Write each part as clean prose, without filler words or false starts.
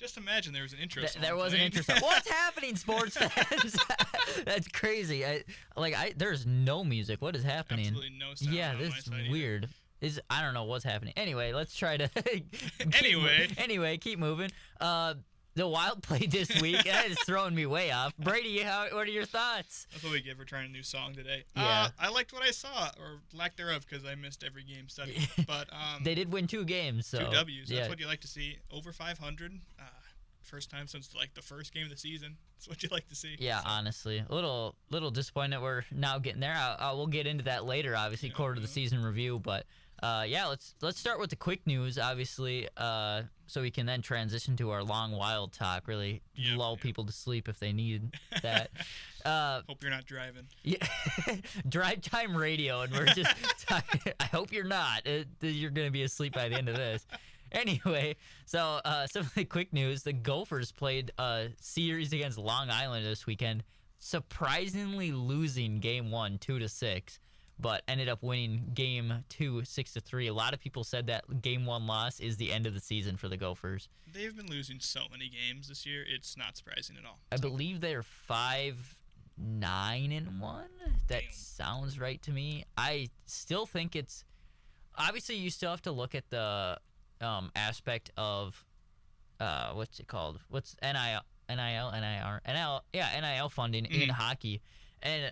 Just imagine there was an intro song. There was an intro song. What's happening, sports fans? That's crazy. There's no music. What is happening? Absolutely no sound. Yeah, on this my is side weird. I don't know what's happening. Anyway, let's try to. Anyway, keep moving. The Wild played this week. That is throwing me way off. Brady, what are your thoughts? That's what we get for trying a new song today. Yeah. I liked what I saw, or lack thereof, because I missed every game studying. But they did win 2 games, so 2 W's. yeah. That's what you like to see. Over 500. First time since the first game of the season. That's what you like to see. Yeah, so. Honestly, a little disappointed we're now getting there. We'll get into that later, obviously, quarter of the season review. But let's start with the quick news, obviously, so we can then transition to our long wild talk. Really lull people to sleep if they need that. Hope you're not driving. Yeah, drive time radio, and we're just. I hope you're not. You're gonna be asleep by the end of this. Anyway, so some of the quick news: the Gophers played a series against Long Island this weekend, surprisingly losing Game 1 2-6, but ended up winning Game 2 6-3. A lot of people said that Game 1 loss is the end of the season for the Gophers. They've been losing so many games this year; it's not surprising at all. I believe they're 5-9-1. That sounds right to me. I still think it's obviously you still have to look at the aspect of what's it called? What's NIL funding in hockey. And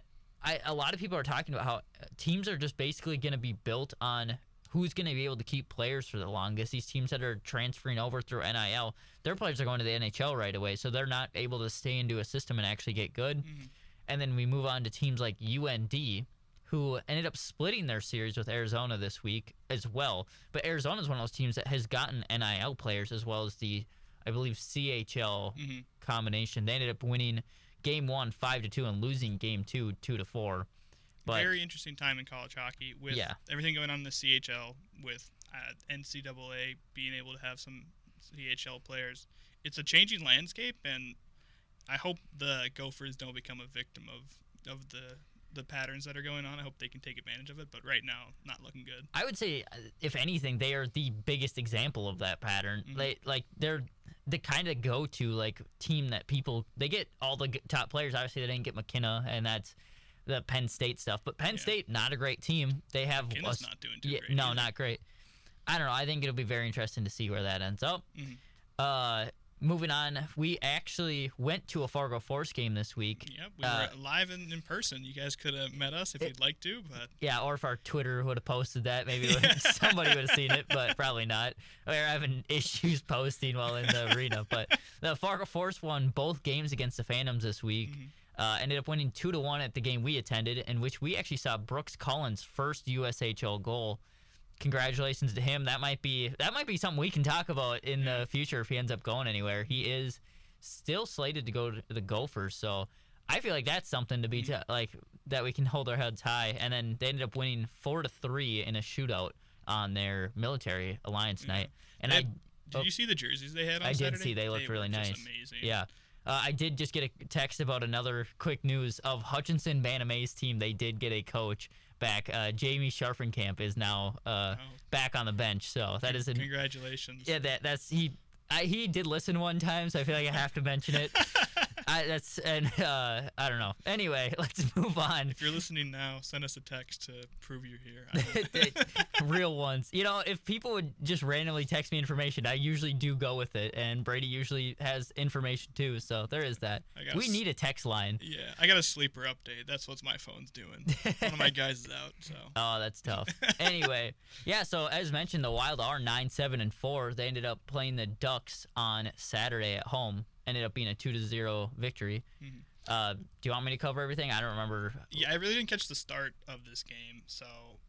a lot of people are talking about how teams are just basically going to be built on who's going to be able to keep players for the longest. These teams that are transferring over through NIL, their players are going to the NHL right away, so they're not able to stay into a system and actually get good. Mm-hmm. And then we move on to teams like UND, who ended up splitting their series with Arizona this week as well. But Arizona is one of those teams that has gotten NIL players as well as the, I believe, CHL combination. They ended up winning Game 1 5-2 and losing Game 2 2-4. But very interesting time in college hockey with everything going on in the CHL, with NCAA being able to have some CHL players. It's a changing landscape, and I hope the Gophers don't become a victim of the patterns that are going on. I hope they can take advantage of it, but right now, not looking good. I would say, if anything, they are the biggest example of that pattern. Mm-hmm. They're the kind of go-to team that they get all the top players. Obviously, they didn't get McKenna, and that's the Penn State stuff. But Penn State, not a great team. They have McKenna's not doing too great. No, either. Not great. I don't know. I think it'll be very interesting to see where that ends up. Mm-hmm. Moving on, we actually went to a Fargo Force game this week. Yep, we were live in person. You guys could have met us if you'd like to, but or if our Twitter would have posted that, maybe somebody would have seen it, but probably not. We were having issues posting while in the arena. But the Fargo Force won both games against the Phantoms this week. Mm-hmm. Ended up winning 2-1 at the game we attended, in which we actually saw Brooks Collins' first USHL goal. Congratulations to him. That might be something we can talk about in the future if he ends up going anywhere. He is still slated to go to the Gophers, so I feel like that's something to be that we can hold our heads high. And then they ended up winning 4-3 in a shootout on their military alliance night. And did you see the jerseys they had on Saturday? I did see. They looked really nice. Amazing. Yeah. I did just get a text about another quick news of Hutchinson Banamay's team. They did get a coach back. Jamie Sharfenkamp is now back on the bench, so that is congratulations. Yeah, he did listen one time, so I feel like I have to mention it. I don't know. Anyway, let's move on. If you're listening now, send us a text to prove you're here. Real ones. If people would just randomly text me information, I usually do go with it, and Brady usually has information too, so there is that. We need a text line. Yeah, I got a sleeper update. That's what my phone's doing. One of my guys is out, so. Oh, that's tough. Anyway, so as mentioned, the Wild are 9-7-4. They ended up playing the Ducks on Saturday at home. Ended up being a 2-0 victory. Mm-hmm. Do you want me to cover everything? I don't remember. Yeah, I really didn't catch the start of this game, so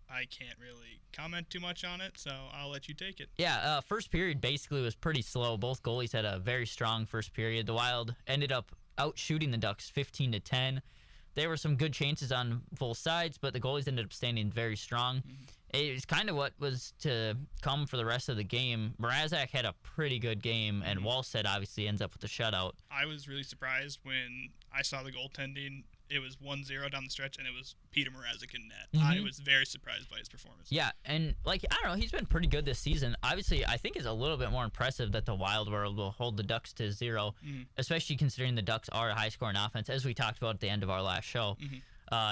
I can't really comment too much on it, so I'll let you take it. Yeah, first period basically was pretty slow. Both goalies had a very strong first period. The Wild ended up outshooting the Ducks 15-10. There were some good chances on both sides, but the goalies ended up standing very strong. Mm-hmm. It's kind of what was to come for the rest of the game. Mrazek had a pretty good game, and Wallstead obviously ends up with the shutout. I was really surprised when I saw the goaltending it was 1-0 down the stretch, and it was Peter Mrazek in net. I was very surprised by his performance. Yeah, and I don't know, he's been pretty good this season. Obviously, I think it's a little bit more impressive that the Wild were able to hold the Ducks to 0, especially considering the Ducks are a high-scoring offense, as we talked about at the end of our last show.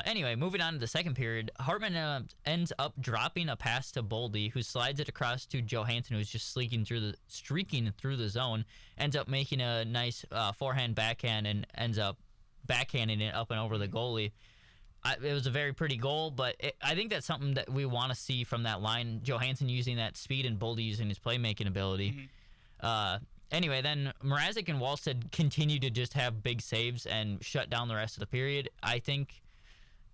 Anyway, moving on to the second period, Hartman ends up dropping a pass to Boldy, who slides it across to Johansson, who's just streaking through the zone, ends up making a nice forehand backhand, and ends up backhanding it up and over the goalie. It was a very pretty goal, but I think that's something that we want to see from that line. Johansson using that speed and Boldy using his playmaking ability. Anyway, then Mrazek and Wallstead continue to just have big saves and shut down the rest of the period. I think,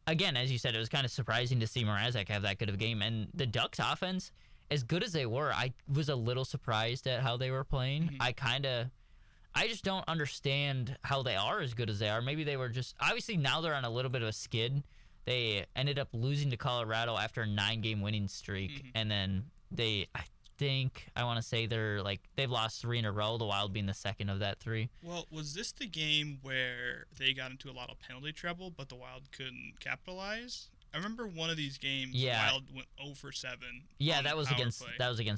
again, as you said, it was kind of surprising to see Mrazek have that good of a game. And the Ducks offense, as good as they were, I was a little surprised at how they were playing. I just don't understand how they are as good as they are. Maybe they were just, obviously now they're on a little bit of a skid. They ended up losing to Colorado after a 9-game winning streak. And then I want to say they've lost 3 in a row, the Wild being the second of that 3. Well, was this the game where they got into a lot of penalty trouble, but the Wild couldn't capitalize? I remember one of these games, the Wild went 0 for 7. Yeah, that was against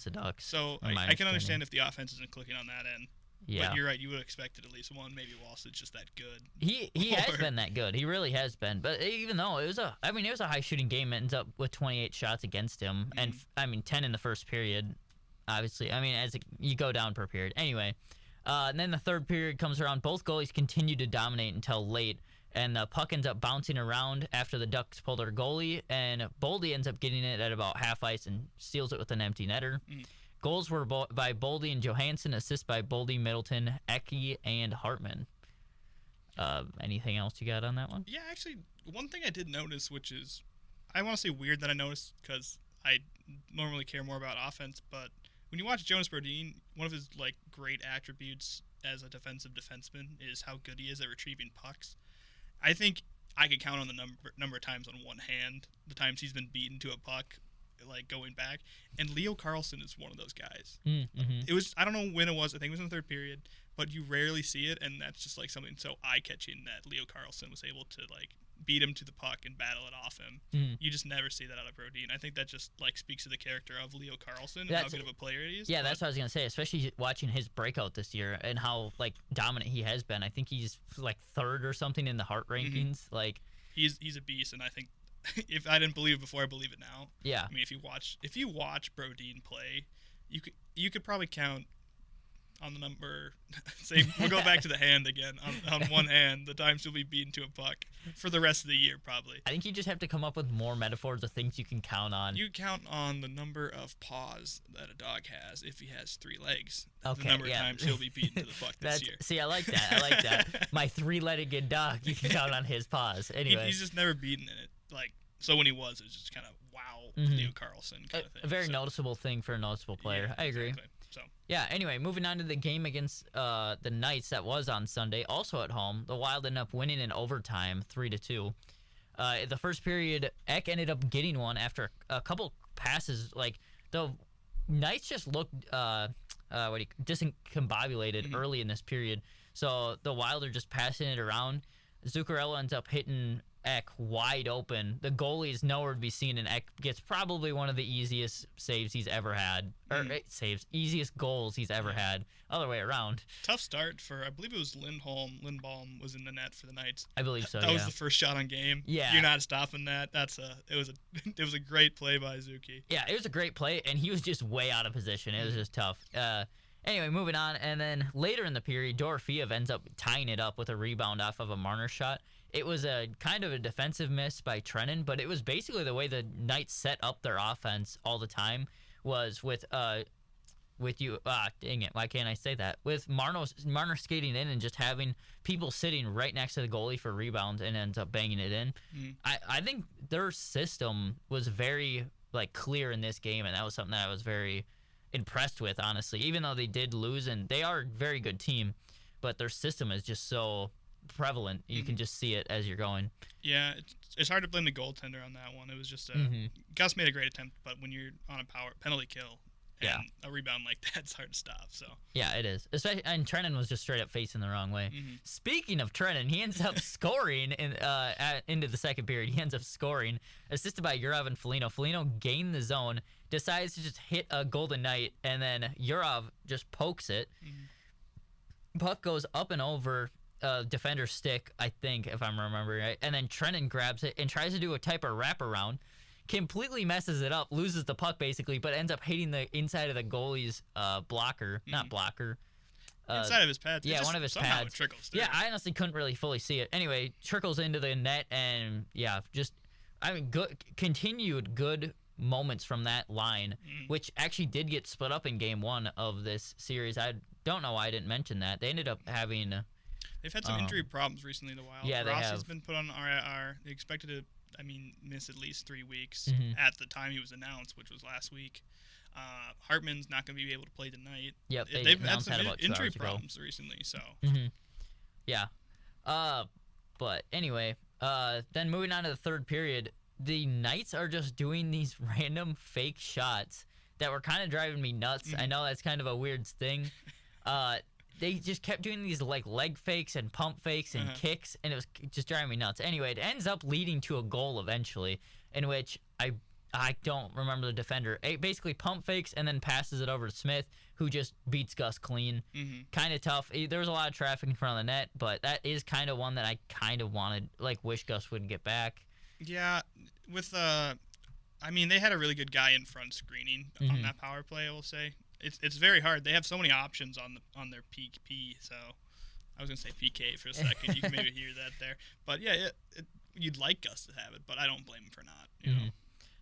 the Ducks. So I can understand if the offense isn't clicking on that end. Yeah. But you're right, you would have expected at least one. Maybe Wallstead's just that good. He has been that good. He really has been. But even though it was a high shooting game, it ends up with 28 shots against him, and 10 in the first period. Obviously, as you go down per period. Anyway, and then the third period comes around. Both goalies continue to dominate until late, and the puck ends up bouncing around after the Ducks pull their goalie, and Boldy ends up getting it at about half ice and seals it with an empty netter. Goals were by Boldy and Johansson, assists by Boldy, Middleton, Ecke, and Hartman. Anything else you got on that one? Yeah, actually, one thing I did notice, which is, I want to say weird that I noticed because I normally care more about offense, but when you watch Jonas Brodin, one of his great attributes as a defensive defenseman is how good he is at retrieving pucks. I think I could count on the number of times on one hand the times he's been beaten to a puck, going back, and Leo Carlsson is one of those guys. It was, I don't know when it was, I think it was in the third period, but you rarely see it, and that's just something so eye-catching that Leo Carlsson was able to beat him to the puck and battle it off him. You just never see that out of Brodin. I think that just speaks to the character of Leo Carlsson and how good of a player he is. Yeah, that's what I was gonna say, especially watching his breakout this year and how dominant he has been. I think he's third or something in the Hart rankings. He's a beast, and I think if I didn't believe it before, I believe it now. Yeah. If you watch Brodin play, you could probably count on the number. Say we'll go back to the hand again. On one hand, the times you'll be beaten to a puck for the rest of the year, probably. I think you just have to come up with more metaphors of things you can count on. You count on the number of paws that a dog has if he has 3 legs. Okay, the number of times he'll be beaten to the puck this year. See, I like that. My 3-legged dog, you can count on his paws. Anyway, he's just never beaten in it. So when he was, it was just kind of wow, Leo Carlsson kind of thing. A very noticeable thing for a noticeable player. Yeah, I agree. Exactly. So yeah. Anyway, moving on to the game against the Knights that was on Sunday, also at home. The Wild ended up winning in overtime, 3-2. The first period, Eck ended up getting one after a couple passes. The Knights just looked discombobulated early in this period. So the Wild are just passing it around. Zuccarello ends up hitting Eck wide open. The goalie is nowhere to be seen, and Eck gets probably one of the easiest saves he's ever had. Easiest goals he's ever had. Other way around. Tough start for, I believe it was Lindholm. Lindholm was in the net for the Knights. I believe so. That was the first shot on game. Yeah, you're not stopping that. It was a great play by Zuki. Yeah, it was a great play, and he was just way out of position. It was just tough. Anyway, moving on, and then later in the period, Dorofeev ends up tying it up with a rebound off of a Marner shot. It was a kind of a defensive miss by Trennan, but it was basically the way the Knights set up their offense all the time was with dang it, why can't I say that? With Marner skating in and just having people sitting right next to the goalie for rebounds and ends up banging it in. I think their system was very clear in this game, and that was something that I was very impressed with, honestly. Even though they did lose, and they are a very good team, but their system is just so prevalent. You can just see it as you're going. Yeah, it's hard to blame the goaltender on that one. It was just Gus made a great attempt, but when you're on a penalty kill Yeah. And a rebound like that's hard to stop. So. Yeah, it is. Especially, and Trennan was just straight up facing the wrong way. Mm-hmm. Speaking of Trennan, he ends up scoring into the second period. He ends up scoring, assisted by Yurov and Foligno. Foligno gained the zone, decides to just hit a Golden Knight, and then Yurov just pokes it. Mm-hmm. Puck goes up and over defender's stick, I think, if I'm remembering right. And then Trennan grabs it and tries to do a type of wraparound. Completely messes it up, loses the puck basically, but ends up hitting the inside of the goalie's blocker. Not blocker. Inside of his pads. Yeah, one of his pads. It trickles through. Yeah, I honestly couldn't really fully see it. Anyway, trickles into the net, and yeah, just, I mean, continued good moments from that line, which actually did get split up in game 1 of this series. I don't know why I didn't mention that. They ended up having... They've had some injury problems recently in the Wild. Yeah, they have. Rossi's been put on RIR. They expected to, miss at least 3 weeks at the time he was announced, which was last week. Hartman's not going to be able to play tonight. Yep, they've had some injury problems recently. So. Yeah. But anyway, then moving on to the third period, the Knights are just doing these random fake shots that were kind of driving me nuts. I know that's kind of a weird thing. They just kept doing these like leg fakes and pump fakes and kicks, and it was just driving me nuts. Anyway, it ends up leading to a goal eventually, in which I don't remember the defender. It basically pump fakes and then passes it over to Smith, who just beats Gus clean. Kind of tough. There was a lot of traffic in front of the net, but that is kind of one that I kind of wanted, wish Gus would get back. Yeah, with they had a really good guy in front screening on that power play, I will say. It's very hard. They have so many options on their PK. So I was gonna say PK for a second. You can maybe hear that there. But yeah, you'd like Gus to have it, but I don't blame him for not. You know?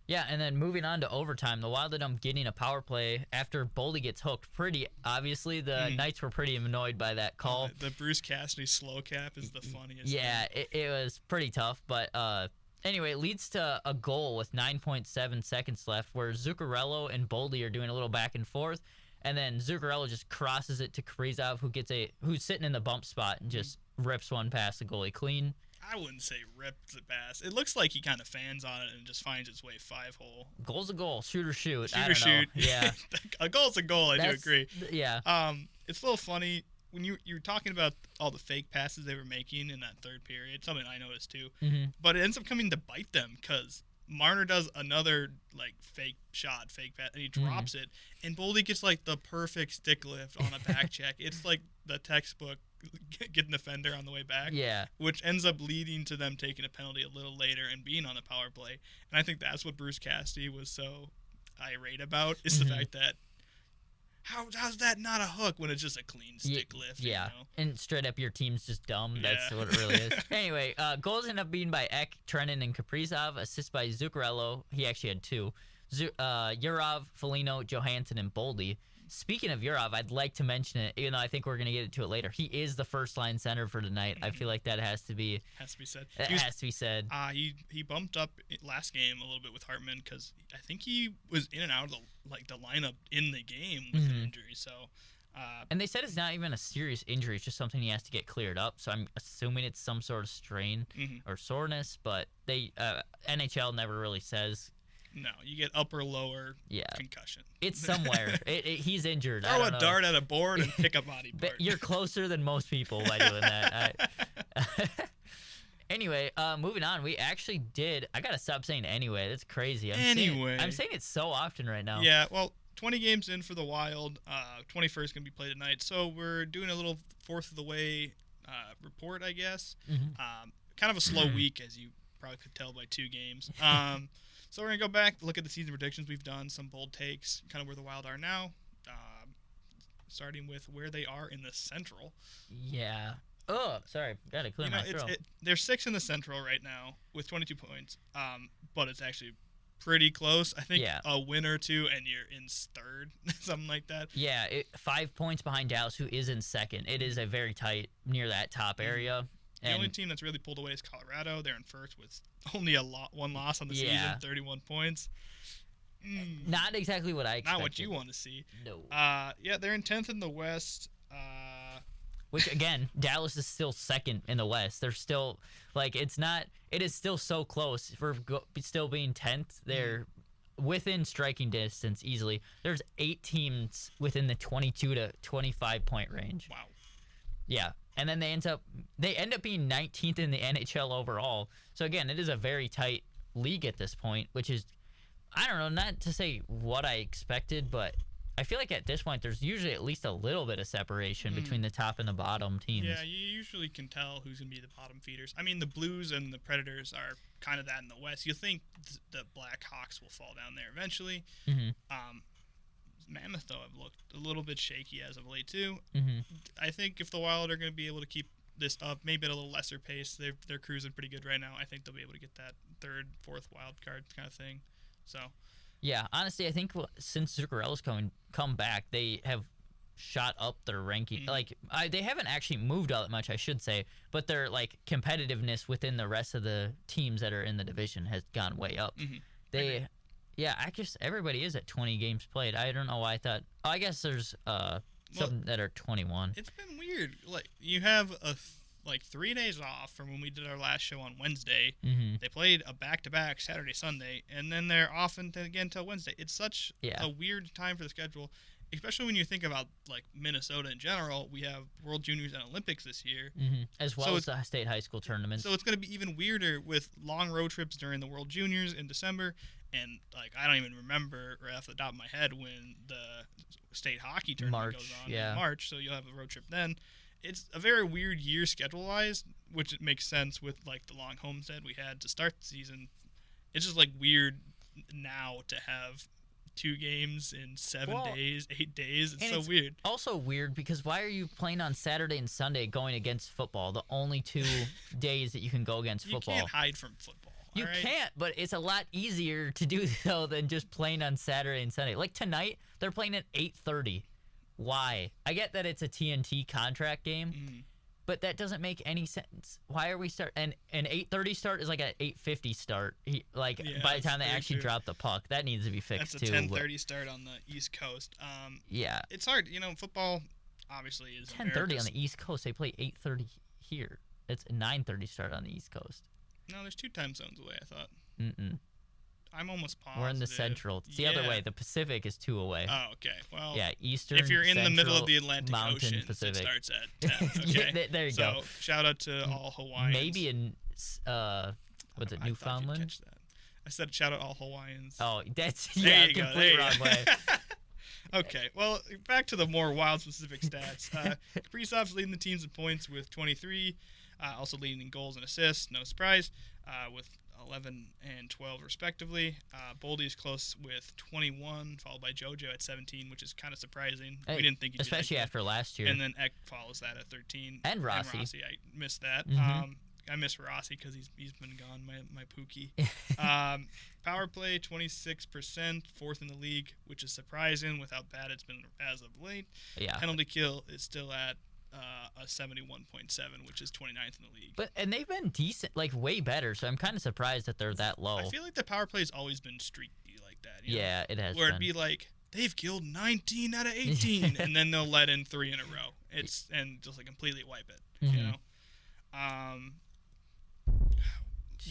Yeah, and then moving on to overtime, the Wild end up getting a power play after Boldy gets hooked. Pretty obviously, the Knights were pretty annoyed by that call. The Bruce Cassidy slow cap is the funniest. Yeah, it was pretty tough, but. Anyway, it leads to a goal with 9.7 seconds left where Zuccarello and Boldy are doing a little back and forth, and then Zuccarello just crosses it to Kaprizov, who's sitting in the bump spot and just rips one past the goalie clean. I wouldn't say rips it past. It looks like he kind of fans on it and just finds its way 5-hole. Goal's a goal. Shoot or shoot. Shoot or shoot. Yeah. A goal's a goal. I do agree. Yeah. It's a little funny. When you were talking about all the fake passes they were making in that third period, something I noticed too, but it ends up coming to bite them because Marner does another fake pass, and he drops it, and Boldy gets the perfect stick lift on a back check. It's like the textbook getting the fender on the way back, which ends up leading to them taking a penalty a little later and being on the power play. And I think that's what Bruce Cassidy was so irate about, is the fact that how's that not a hook when it's just a clean stick lift? Yeah, you know? And straight up your team's just dumb. That's what it really is. Anyway, goals end up being by Ek, Trennan, and Kaprizov. Assist by Zuccarello. He actually had 2. Yurov, Foligno, Johansson, and Boldy. Speaking of Yurov, I'd like to mention it, even though I think we're going to get to it later. He is the first-line center for tonight. I feel like that has to be said. Has to be said. He bumped up last game a little bit with Hartman because I think he was in and out of the lineup in the game with an injury. So, and they said it's not even a serious injury; it's just something he has to get cleared up. So I'm assuming it's some sort of strain or soreness. But they NHL never really says. No, you get upper lower concussion. It's somewhere. He's injured. Throw a dart at a board and pick a body part. You're closer than most people by doing that. Anyway, moving on. We actually did. I gotta stop saying anyway. That's crazy. I'm saying it so often right now. Yeah. Well, 20 games in for the Wild. 21st gonna be played tonight. So we're doing a little fourth of the way report, I guess. Kind of a slow week, as you probably could tell by 2 games. So we're going to go back, look at the season predictions we've done, some bold takes, kind of where the Wild are now, starting with where they are in the Central. Yeah. Oh, sorry. Got to clear my throat. They're 6th in the Central right now with 22 points, but it's actually pretty close. I think a win or 2 and you're in 3rd, something like that. Yeah, 5 points behind Dallas, who is in 2nd. It is a very tight, near that top area. The only team that's really pulled away is Colorado. They're in 1st with only one loss on the season, 31 points. Not exactly what I expected. Not what you want to see. No. They're in 10th in the West. Which, again, Dallas is still 2nd in the West. They're still, it is still so close. For still being 10th, they're within striking distance easily. There's 8 teams within the 22 to 25 point range. Wow. Yeah. And then they end up being 19th in the NHL overall. So again, it is a very tight league at this point, which is, I don't know, not to say what I expected, but I feel like at this point there's usually at least a little bit of separation between the top and the bottom teams. Yeah, you usually can tell who's going to be the bottom feeders. I mean, the Blues and the Predators are kind of that in the West. You think the Blackhawks will fall down there eventually. Mammoth, though, have looked a little bit shaky as of late, too. I think if the Wild are going to be able to keep this up, maybe at a little lesser pace, they're cruising pretty good right now. I think they'll be able to get that 3rd, 4th wild card kind of thing. So... Yeah, honestly, I think since Zuccarello's come back, they have shot up their ranking. Like, they haven't actually moved all that much, I should say, but their like competitiveness within the rest of the teams that are in the division has gone way up. Everybody is at 20 games played. I don't know why I thought. I guess there's some that are 21. It's been weird. Like, you have 3 days off from when we did our last show on Wednesday. They played a back-to-back Saturday, Sunday, and then they're off again until Wednesday. It's such a weird time for the schedule, especially when you think about like Minnesota in general. We have World Juniors and Olympics this year, as well as the state high school tournaments. So it's going to be even weirder with long road trips during the World Juniors in December. And like, I don't even remember right off the top of my head when the state hockey tournament goes on in March. So you'll have a road trip then. It's a very weird year schedule-wise, which it makes sense with like the long homestand we had to start the season. It's just like weird now to have 2 games in 7 days, 8 days. It's so weird. Also weird because why are you playing on Saturday and Sunday going against football? The only 2 days that you can go against football. You can't hide from football. You can't, but it's a lot easier to do so than just playing on Saturday and Sunday. Like tonight, they're playing at 8:30. Why? I get that it's a TNT contract game, but that doesn't make any sense. Why are we start an 8:30 start is like an 8:50 start? By the time they actually drop the puck, that needs to be fixed too. That's a 10:30 start on the East Coast. It's hard. Football obviously is 10:30 on the East Coast. They play 8:30 here. It's a 9:30 start on the East Coast. No, there's 2 time zones away, I thought. I'm almost positive. We're in the Central. It's the other way. The Pacific is 2 away. Oh, okay. Well, Eastern, if you're in Central, the middle of the Atlantic Mountain, Ocean, Pacific. It starts at 10. Okay. There you go. So, shout out to all Hawaiians. Maybe in, Newfoundland? Catch that. I said shout out all Hawaiians. Oh, that's, complete wrong way. Okay, well, back to the more Wild-specific stats. Kaprizov's leading the teams in points with 23, also leading in goals and assists, no surprise, with 11 and 12 respectively. Boldy is close with 21, followed by JoJo at 17, which is kind of surprising. Hey, we didn't think he'd especially after last year. And then Eck follows that at 13. And Rossi. I missed that. I miss Rossi because he's been gone, my Pookie. Power play, 26%, 4th in the league, which is surprising with how bad it's been as of late. Yeah. Penalty kill is still at a 71.7, which is 29th in the league. And they've been decent, like way better, so I'm kind of surprised that they're that low. I feel like the power play's always been streaky like that. Yeah, it has Where it'd be like, they've killed 19 out of 18, and then they'll let in 3 in a row. And just like completely wipe it, you know?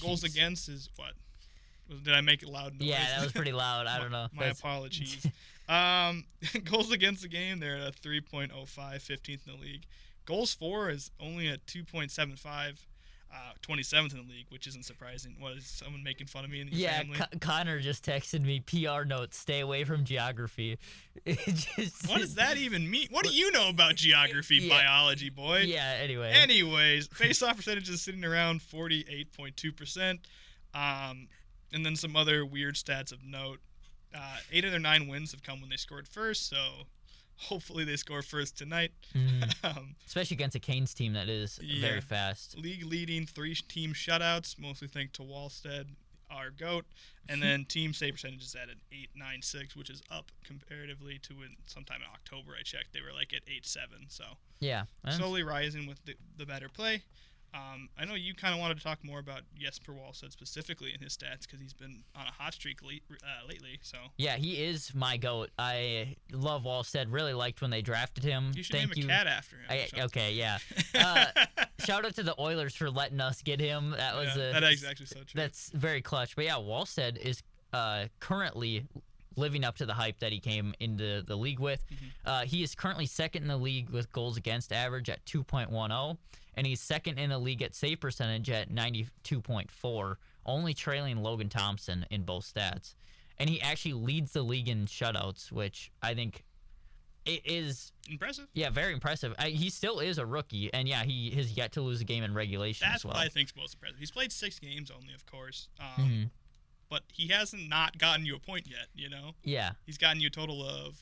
Goals against is what? Did I make it loud noise? Yeah, that was pretty loud. I don't know. My apologies. Goals against the game, they're at a 3.05, 15th in the league. Goals for is only at 2.75, 27th in the league, which isn't surprising. Was someone making fun of me in your family? Connor just texted me, PR notes, stay away from geography. What does that even mean? What do you know about geography, biology, boy? Yeah, anyway. Anyways, face-off percentage is sitting around 48.2%. And then some other weird stats of note. 8 of their 9 wins have come when they scored first, so hopefully they score first tonight. Especially against a Canes team that is very fast. League leading 3 team shutouts, mostly thanks to Wallstead, our GOAT. And then team save percentage is at an 8.96, which is up comparatively to sometime in October I checked. They were like at 8.7, so slowly rising with the better play. I know you kind of wanted to talk more about Jesper Wallstedt specifically in his stats because he's been on a hot streak lately. So yeah, he is my GOAT. I love Wallstedt. Really liked when they drafted him. You should name a cat after him. Okay, yeah. Shout out to the Oilers for letting us get him. That was that is actually so true. That's very clutch. But yeah, Wallstedt is currently living up to the hype that he came into the league with. He is currently second in the league with goals against average at 2.10, and he's second in the league at save percentage at 92.4, only trailing Logan Thompson in both stats. And he actually leads the league in shutouts, which I think it is impressive. Yeah, very impressive. He still is a rookie, and yeah, he has yet to lose a game in regulation as well. That's what I think's most impressive. He's played 6 games only, of course. But he hasn't not gotten you a point yet, you know? Yeah. He's gotten you a total of,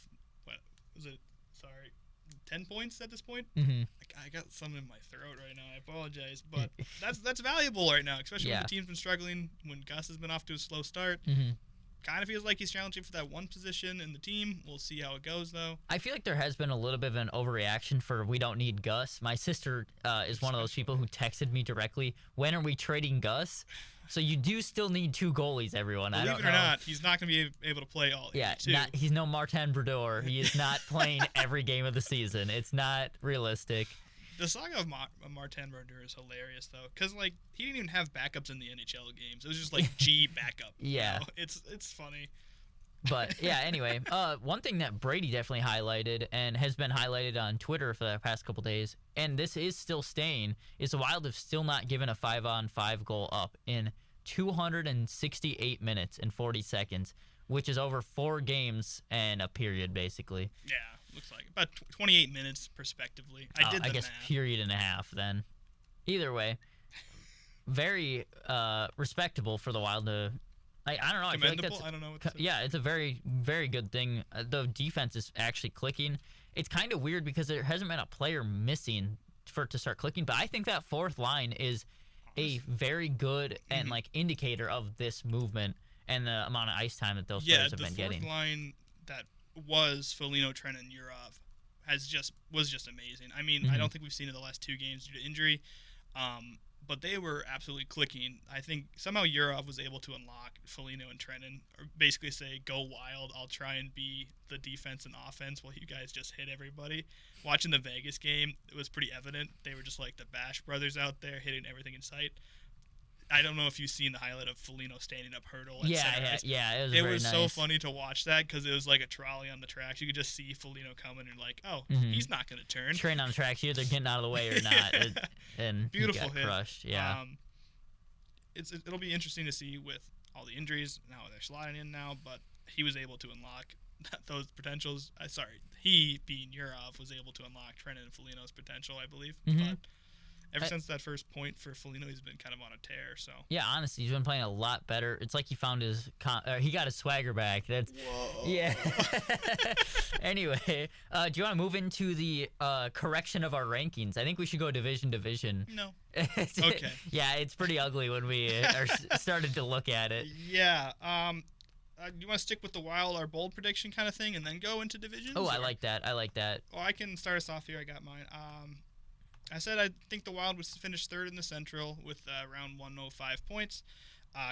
10 points at this point? I got something in my throat right now. I apologize. But that's valuable right now, especially when the team's been struggling, when Gus has been off to a slow start. Kind of feels like he's challenging for that one position in the team. We'll see how it goes, though. I feel like there has been a little bit of an overreaction for we don't need Gus. My sister is one of those people who texted me directly, when are we trading Gus? So you do still need 2 goalies, everyone. Believe it or not, he's not going to be able to play all 82. Yeah, he's no Martin Brodeur. He is not playing every game of the season. It's not realistic. The saga of Martin Brodeur is hilarious, though, because he didn't even have backups in the NHL games. It was just G backup. Yeah, you know? It's funny. But yeah, anyway, one thing that Brady definitely highlighted and has been highlighted on Twitter for the past couple days, and this is still staying, is the Wild have still not given a 5-on-5 goal up in 268 minutes and 40 seconds, which is over 4 games and a period, basically. Yeah, looks like about 28 minutes, prospectively. I guess math. Period and a half then. Either way, very respectable for the Wild to... I don't know. Commendable? I feel like I don't know what to say. Yeah, it's a very, very good thing. The defense is actually clicking. It's kind of weird because there hasn't been a player missing for it to start clicking, but I think that fourth line is a very good and indicator of this movement and the amount of ice time that those players have been getting. Yeah, the fourth line that was Foligno, Trenton, and Yurov was just amazing. I mean, I don't think we've seen it the last 2 games due to injury. But they were absolutely clicking. I think somehow Yurov was able to unlock Foligno and Trenton, or basically say, go wild, I'll try and be the defense and offense while you guys just hit everybody. Watching the Vegas game, it was pretty evident. They were just like the Bash brothers out there hitting everything in sight. I don't know if you've seen the highlight of Foligno standing up hurdle. Yeah, it was so funny to watch that because it was like a trolley on the tracks. You could just see Foligno coming and like, he's not going to turn. Train on the tracks, either getting out of the way or not. And beautiful he got hit. Crushed. Yeah. It'll be interesting to see with all the injuries. Now they're sliding in now, but he was able to unlock those potentials. He being Yurov was able to unlock Trenton and Foligno's potential, I believe. But ever since that first point for Foligno, he's been kind of on a tear. So yeah, honestly, he's been playing a lot better. It's like he found he got his swagger back. Whoa. Yeah. Anyway, do you want to move into the correction of our rankings? I think we should go division. No. Okay. Yeah, it's pretty ugly when we started to look at it. Yeah. Do you want to stick with the Wild, our bold prediction kind of thing, and then go into divisions? Oh, I like that. Well, I can start us off here. I got mine. I said I think the Wild would finish 3rd in the Central with around 105 points.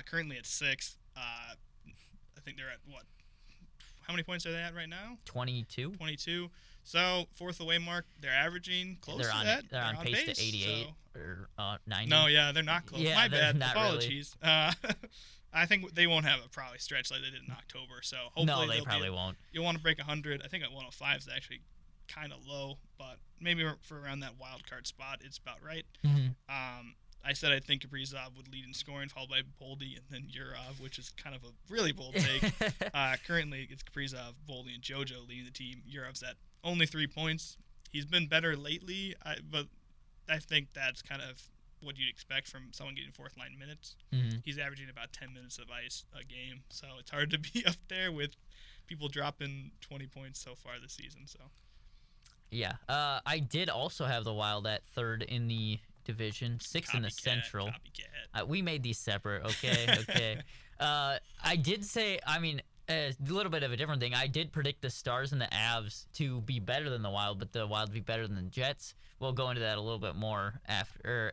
Currently at 6th. I think they're at what? How many points are they at right now? 22. 22. So 4th away mark. They're averaging close to that. They're on pace to 88 or 90. No, yeah, they're not close. Yeah, My bad. Not Apologies. Really. I think they won't have a probably stretch like they did in October. So hopefully no, they probably won't. You'll want to break 100. I think at 105 is actually kind of low, but maybe for around that wild card spot, it's about right. I said I think Kaprizov would lead in scoring, followed by Boldy and then Yurov, which is kind of a really bold take. Currently, it's Kaprizov, Boldy, and JoJo leading the team. Yurov's at only 3 points. He's been better lately, but I think that's kind of what you'd expect from someone getting 4th line minutes. He's averaging about 10 minutes of ice a game, so it's hard to be up there with people dropping 20 points so far this season. So. Yeah, I did also have the Wild at 3rd in the division, 6th in the Central. We made these separate, okay. I did say, a little bit of a different thing. I did predict the Stars and the Avs to be better than the Wild, but the Wild to be better than the Jets. We'll go into that a little bit more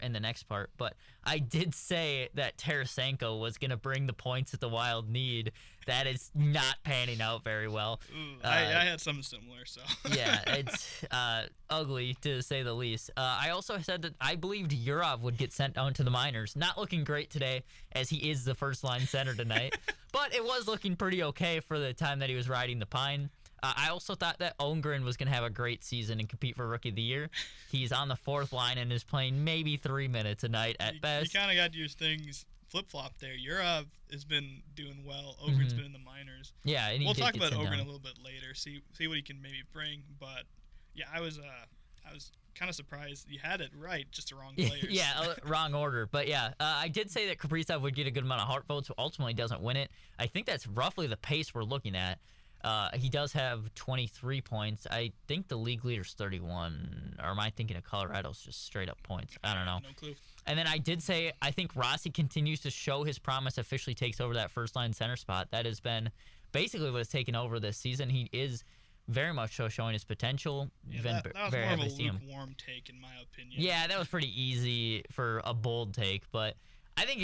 in the next part. But I did say that Tarasenko was going to bring the points that the Wild need. That is not panning out very well. Ooh, I had something similar. So yeah, it's ugly to say the least. I also said that I believed Yurov would get sent down to the minors. Not looking great today, as he is the first line center tonight. But it was looking pretty okay for the time that he was riding the pine. I also thought that Holmgren was going to have a great season and compete for Rookie of the Year. He's on the fourth line and is playing maybe 3 minutes a night at best. You kind of got your things flip-flop there. Urov has been doing well. Ogren's been in the minors. Yeah, and we'll talk about Ogren a little bit later. See what he can maybe bring. But yeah, I was kind of surprised you had it right, just the wrong players. Yeah, wrong order. But yeah, I did say that Kaprizov would get a good amount of heart votes, so ultimately doesn't win it. I think that's roughly the pace we're looking at. He does have 23 points. I think the league leader's 31. Or am I thinking of Colorado's just straight up points? I don't know. No clue. And then I did say I think Rossi continues to show his promise, officially takes over that first line center spot. That has been basically what has taken over this season. He is very much so showing his potential. Yeah, that was more of a lukewarm take, in my opinion. Yeah, that was pretty easy for a bold take. But I think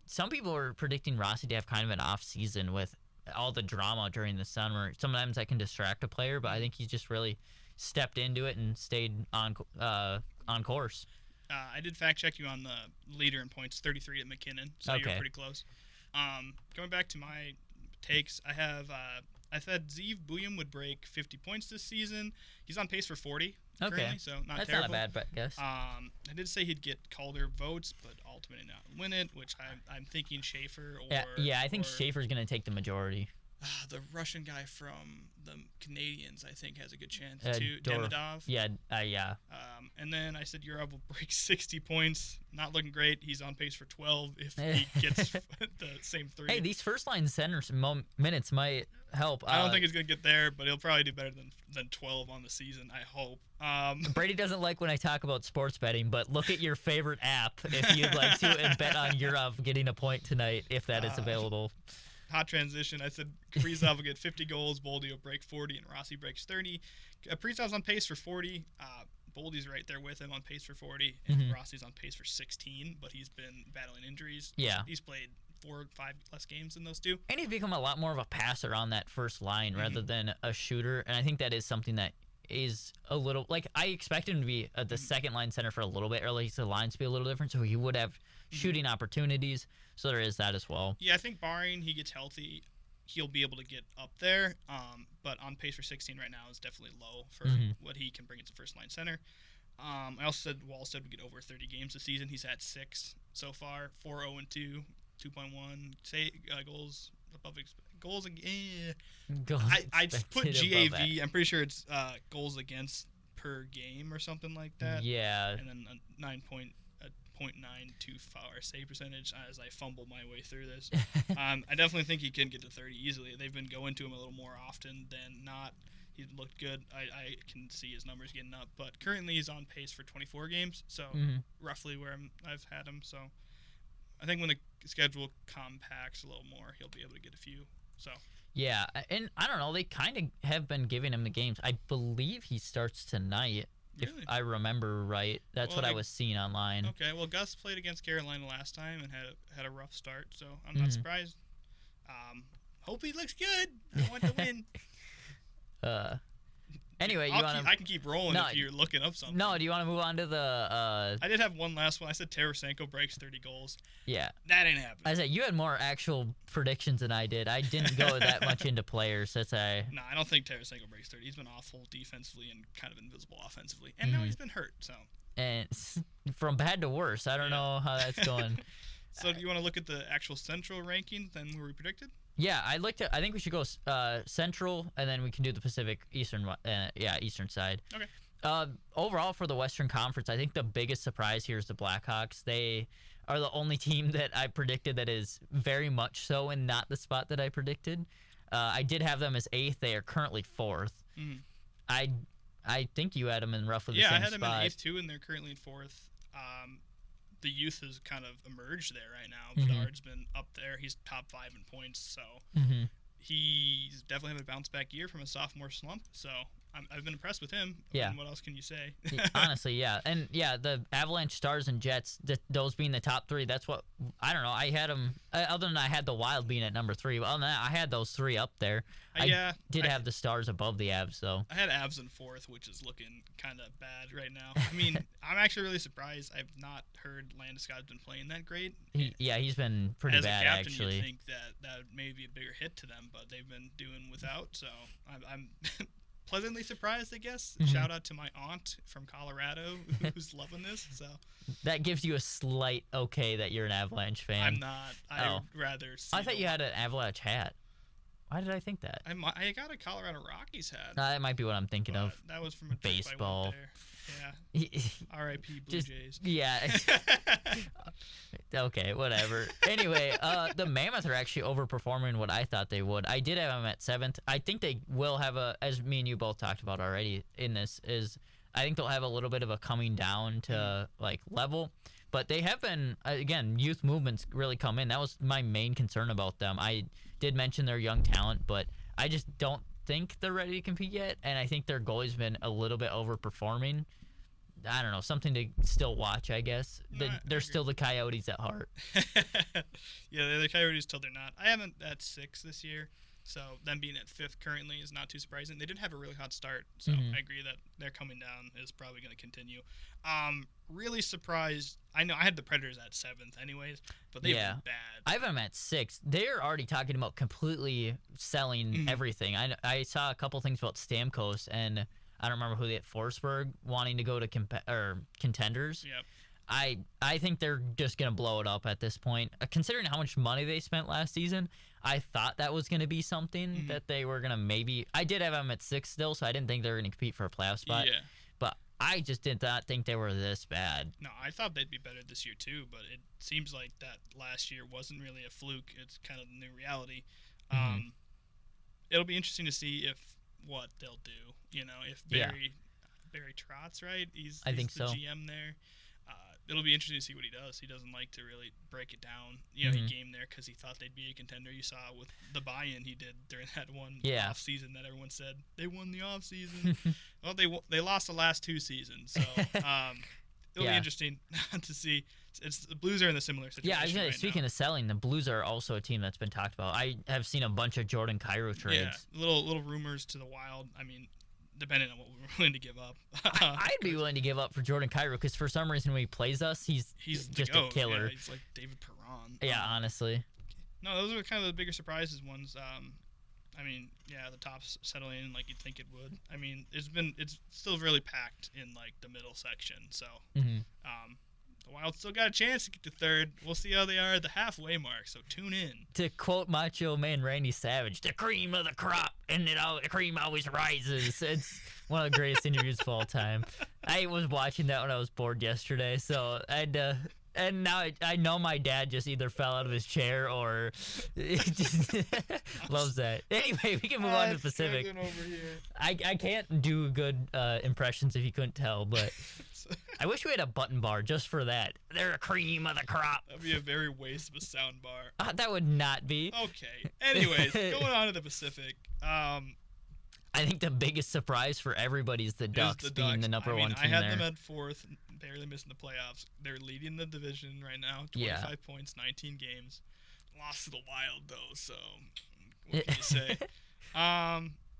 some people are predicting Rossi to have kind of an off season with all the drama during the summer. Sometimes that can distract a player, but I think he's just really stepped into it and stayed on course. I did fact check you on the leader in points, 33 at McKinnon, so you're pretty close. Going back to my takes, I said Zeev Buium would break 50 points this season. He's on pace for 40 currently, so That's terrible. not a bad guess. I did say he'd get Calder votes, but ultimately not win it, which I'm thinking Schaefer or... Yeah, I think Schaefer's going to take the majority. The Russian guy from the Canadians, I think, has a good chance too. Demidov. Yeah. And then I said Urov will break 60 points. Not looking great. He's on pace for 12 if he gets the same 3. Hey, these first-line centers minutes might help. I don't think he's going to get there, but he'll probably do better than 12 on the season, I hope. Brady doesn't like when I talk about sports betting, but look at your favorite app if you'd like to and bet on Urov getting a point tonight, if that is available. Hot transition. I said Kaprizov will get 50 goals, Boldy will break 40, and Rossi breaks 30. Kaprizov's on pace for 40. Boldy's right there with him on pace for 40, and Rossi's on pace for 16, but he's been battling injuries. Yeah. He's played 4 or 5 less games than those two. And he's become a lot more of a passer on that first line rather than a shooter, and I think that is something that is a little, like, I expect him to be the second line center for a little bit, or at least the lines to be a little different, so he would have shooting opportunities, so there is that as well. Yeah, I think barring he gets healthy, he'll be able to get up there, but on pace for 16 right now is definitely low for what he can bring as a first line center. I also said Wallstead would get over 30 games this season. He's at 6 so far, 4-0-2, 2.1 goals above goals again. I put GAV. I'm pretty sure it's goals against per game or something like that. Yeah. And then a 0.92 foul save percentage as I fumble my way through this. I definitely think he can get to 30 easily. They've been going to him a little more often than not. He looked good. I can see his numbers getting up, but currently he's on pace for 24 games, so roughly where I've had him. So I think when the schedule compacts a little more, he'll be able to get a few. So yeah, and I don't know. They kind of have been giving him the games. I believe he starts tonight. Really? If I remember right, that's what I was seeing online. Okay, well, Gus played against Carolina last time and had a rough start, so I'm not surprised. Hope he looks good. I want to win. Anyway, I can keep rolling if you're looking up something. No, do you want to move on to the? I did have one last one. I said Tarasenko breaks 30 goals. Yeah, that ain't happening. I said you had more actual predictions than I did. I didn't go that much into players. That's I don't think Tarasenko breaks 30. He's been awful defensively and kind of invisible offensively, and now he's been hurt. So and from bad to worse. I don't know how that's going. So do you want to look at the actual central rankings than where we predicted? Yeah, I think we should go Central, and then we can do the Pacific Eastern side. Okay. Overall, for the Western Conference, I think the biggest surprise here is the Blackhawks. They are the only team that I predicted that is very much so and not the spot that I predicted. I did have them as 8th. They are currently 4th. I think you had them in roughly the same spot. Yeah, I had them in 8th too, and they're currently in 4th. The youth has kind of emerged there right now. Bedard's been up there. He's top 5 in points, so he's definitely having a bounce back year from a sophomore slump. So I've been impressed with him. Yeah. And what else can you say? Honestly, yeah. And yeah, the Avalanche, Stars, and Jets, those being the top three, that's what, I don't know. I had them, other than I had the Wild being at number 3. Well, I had those 3 up there. I did have the Stars above the Avs, though. I had Avs in 4th, which is looking kind of bad right now. I mean, I'm actually really surprised. I've not heard Landeskog's been playing that great. He's been pretty bad, captain, actually. You'd think that would maybe be a bigger hit to them, but they've been doing without, so I'm pleasantly surprised, I guess. Mm-hmm. Shout out to my aunt from Colorado who's loving this. So that gives you a slight okay that you're an Avalanche fan. I'm not. I'd rather see I thought you had an Avalanche hat. Why did I think that? I got a Colorado Rockies hat. That might be what I'm thinking of. That was from a baseball. Yeah. R.I.P. Blue Jays. Yeah. Okay, whatever. Anyway, the Mammoth are actually overperforming what I thought they would. I did have them at 7th. I think they will have as me and you both talked about already in this, I think they'll have a little bit of a coming down to like level. But they have been, again, youth movements really come in. That was my main concern about them. I did mention their young talent, but I just don't think they're ready to compete yet. And I think their goalie's been a little bit overperforming. I don't know, something to still watch, I guess. They're still the Coyotes at heart. Yeah, they're the Coyotes till they're not. I haven't at 6 this year, so them being at 5th currently is not too surprising. They did have a really hot start, so I agree that they're coming down is probably going to continue. Really surprised. I know I had the Predators at 7th anyways, but they've been bad. I have them at 6. They're already talking about completely selling everything. I saw a couple things about Stamkos, and I don't remember who they had, Forsberg, wanting to go to contenders. Yep. I think they're just going to blow it up at this point. Considering how much money they spent last season, I thought that was going to be something that they were going to maybe... I did have them at 6 still, so I didn't think they were going to compete for a playoff spot. Yeah. But I just did not think they were this bad. No, I thought they'd be better this year too, but it seems like that last year wasn't really a fluke. It's kind of the new reality. It'll be interesting to see what they'll do. You know, if Barry Trotz, right? He's the GM there. It'll be interesting to see what he does. He doesn't like to really break it down. You know, he came there because he thought they'd be a contender. You saw with the buy-in he did during that one off season that everyone said they won the off season. Well, they lost the last 2 seasons, so it'll be interesting to see. The Blues are in a similar situation. Yeah, speaking of selling, the Blues are also a team that's been talked about. I have seen a bunch of Jordan Kyrou trades. Yeah, little rumors to the Wild. I mean, depending on what we're willing to give up. I'd be willing to give up for Jordan Kyrou because for some reason when he plays us, he's just a killer. Yeah, he's like David Perron. Yeah, honestly. No, those are kind of the bigger surprises ones. I mean, the top's settling in like you'd think it would. I mean, it's still really packed in like the middle section. So, the Wild still got a chance to get to 3rd. We'll see how they are at the halfway mark, so tune in. To quote Macho Man Randy Savage, the cream of the crop, and the cream always rises. It's one of the greatest interviews of all time. I was watching that when I was bored yesterday, so and now I know my dad just either fell out of his chair or loves that. Anyway, we can move on to the Pacific. Over here. I can't do good impressions if you couldn't tell, but I wish we had a button bar just for that. They're a cream of the crop. That'd be a very waste of a sound bar. That would not be. Okay. Anyways, going on to the Pacific. I think the biggest surprise for everybody is the Ducks being the number one team there. I had them at 4th, barely missing the playoffs. They're leading the division right now, 25 points, 19 games. Lost to the Wild, though, so what can you say?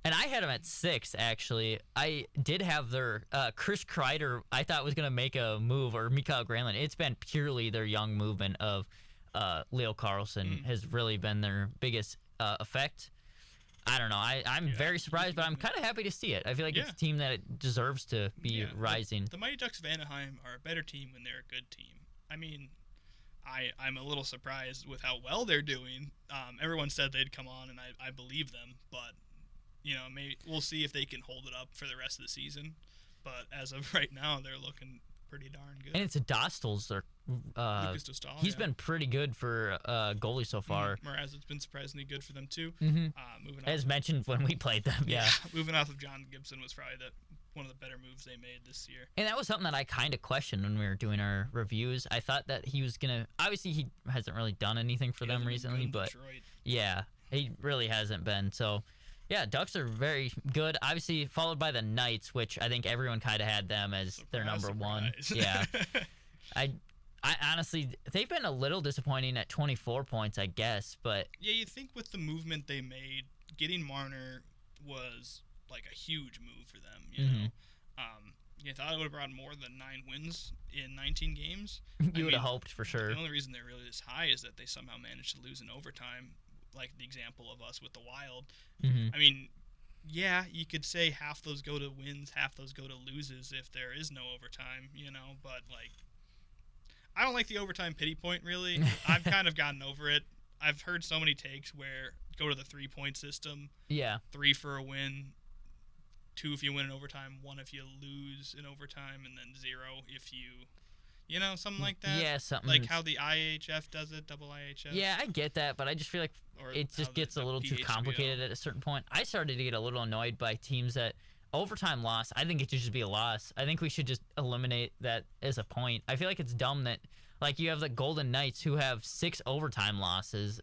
And I had them at 6, actually. I did have their Chris Kreider, I thought was going to make a move, or Mikael Granlund. It's been purely their young movement of Leo Carlsson has really been their biggest effect. I don't know. I'm very surprised, but I'm kind of happy to see it. I feel like it's a team that it deserves to be rising. The Mighty Ducks of Anaheim are a better team when they're a good team. I mean, I'm a little surprised with how well they're doing. Everyone said they'd come on, and I believe them, but maybe we'll see if they can hold it up for the rest of the season. But as of right now, they're looking pretty darn good. And it's Dostals. Lucas Dostal. He's been pretty good for goalie so far. Mraz has been surprisingly good for them too. As mentioned when we played them, moving off of John Gibson was probably one of the better moves they made this year. And that was something that I kind of questioned when we were doing our reviews. I thought that he was gonna. Obviously, he hasn't really done anything for them recently, but Detroit. Yeah, he really hasn't been. So. Yeah, Ducks are very good. Obviously, followed by the Knights, which I think everyone kind of had them as their number one. Yeah. I honestly, they've been a little disappointing at 24 points, I guess, but yeah, you think with the movement they made, getting Marner was like a huge move for them. You know, you thought it would have brought more than 9 wins in 19 games. You would have hoped for sure. The only reason they're really this high is that they somehow managed to lose in overtime, like the example of us with the Wild. I mean, yeah, you could say half those go to wins, half those go to loses if there is no overtime, you know, but like, I don't like the overtime pity point, really. I've kind of gotten over it. I've heard so many takes where go to the 3-point system. Yeah. 3 for a win, 2 if you win in overtime, 1 if you lose in overtime, and then 0 if you know, something like that. Yeah, something. Like how the IHF does it, double IHF. Yeah, I get that, but I just feel like it just gets a little too complicated at a certain point. I started to get a little annoyed by teams that overtime loss. I think it should just be a loss. I think we should just eliminate that as a point. I feel like it's dumb that, like, you have the Golden Knights who have 6 overtime losses.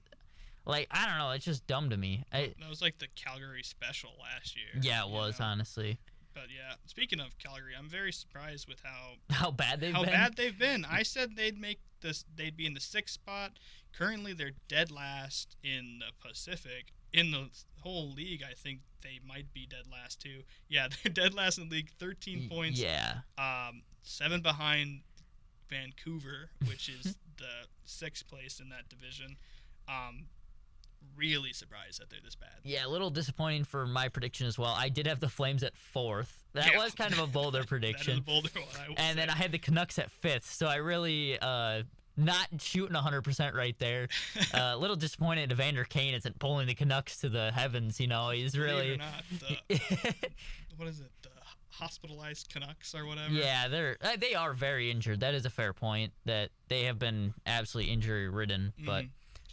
Like, I don't know. It's just dumb to me. That was like the Calgary special last year. Yeah, it was, honestly. But yeah, speaking of Calgary, I'm very surprised with how bad they've been. I said they'd be in the 6th spot. Currently, they're dead last in the Pacific. In the whole league, I think they might be dead last too. Yeah, they're dead last in the league, 13 points. Yeah. 7 behind Vancouver, which is the 6th place in that division. Really surprised that they're this bad. Yeah, a little disappointing for my prediction as well. I did have the Flames at 4th. That was kind of a bolder prediction. That is a bolder one, and then I had the Canucks at 5th, so I really not shooting 100% right there. A little disappointed Evander Kane isn't pulling the Canucks to the heavens. You know, he's really. What is it? The hospitalized Canucks or whatever. Yeah, they are very injured. That is a fair point. That they have been absolutely injury ridden, but.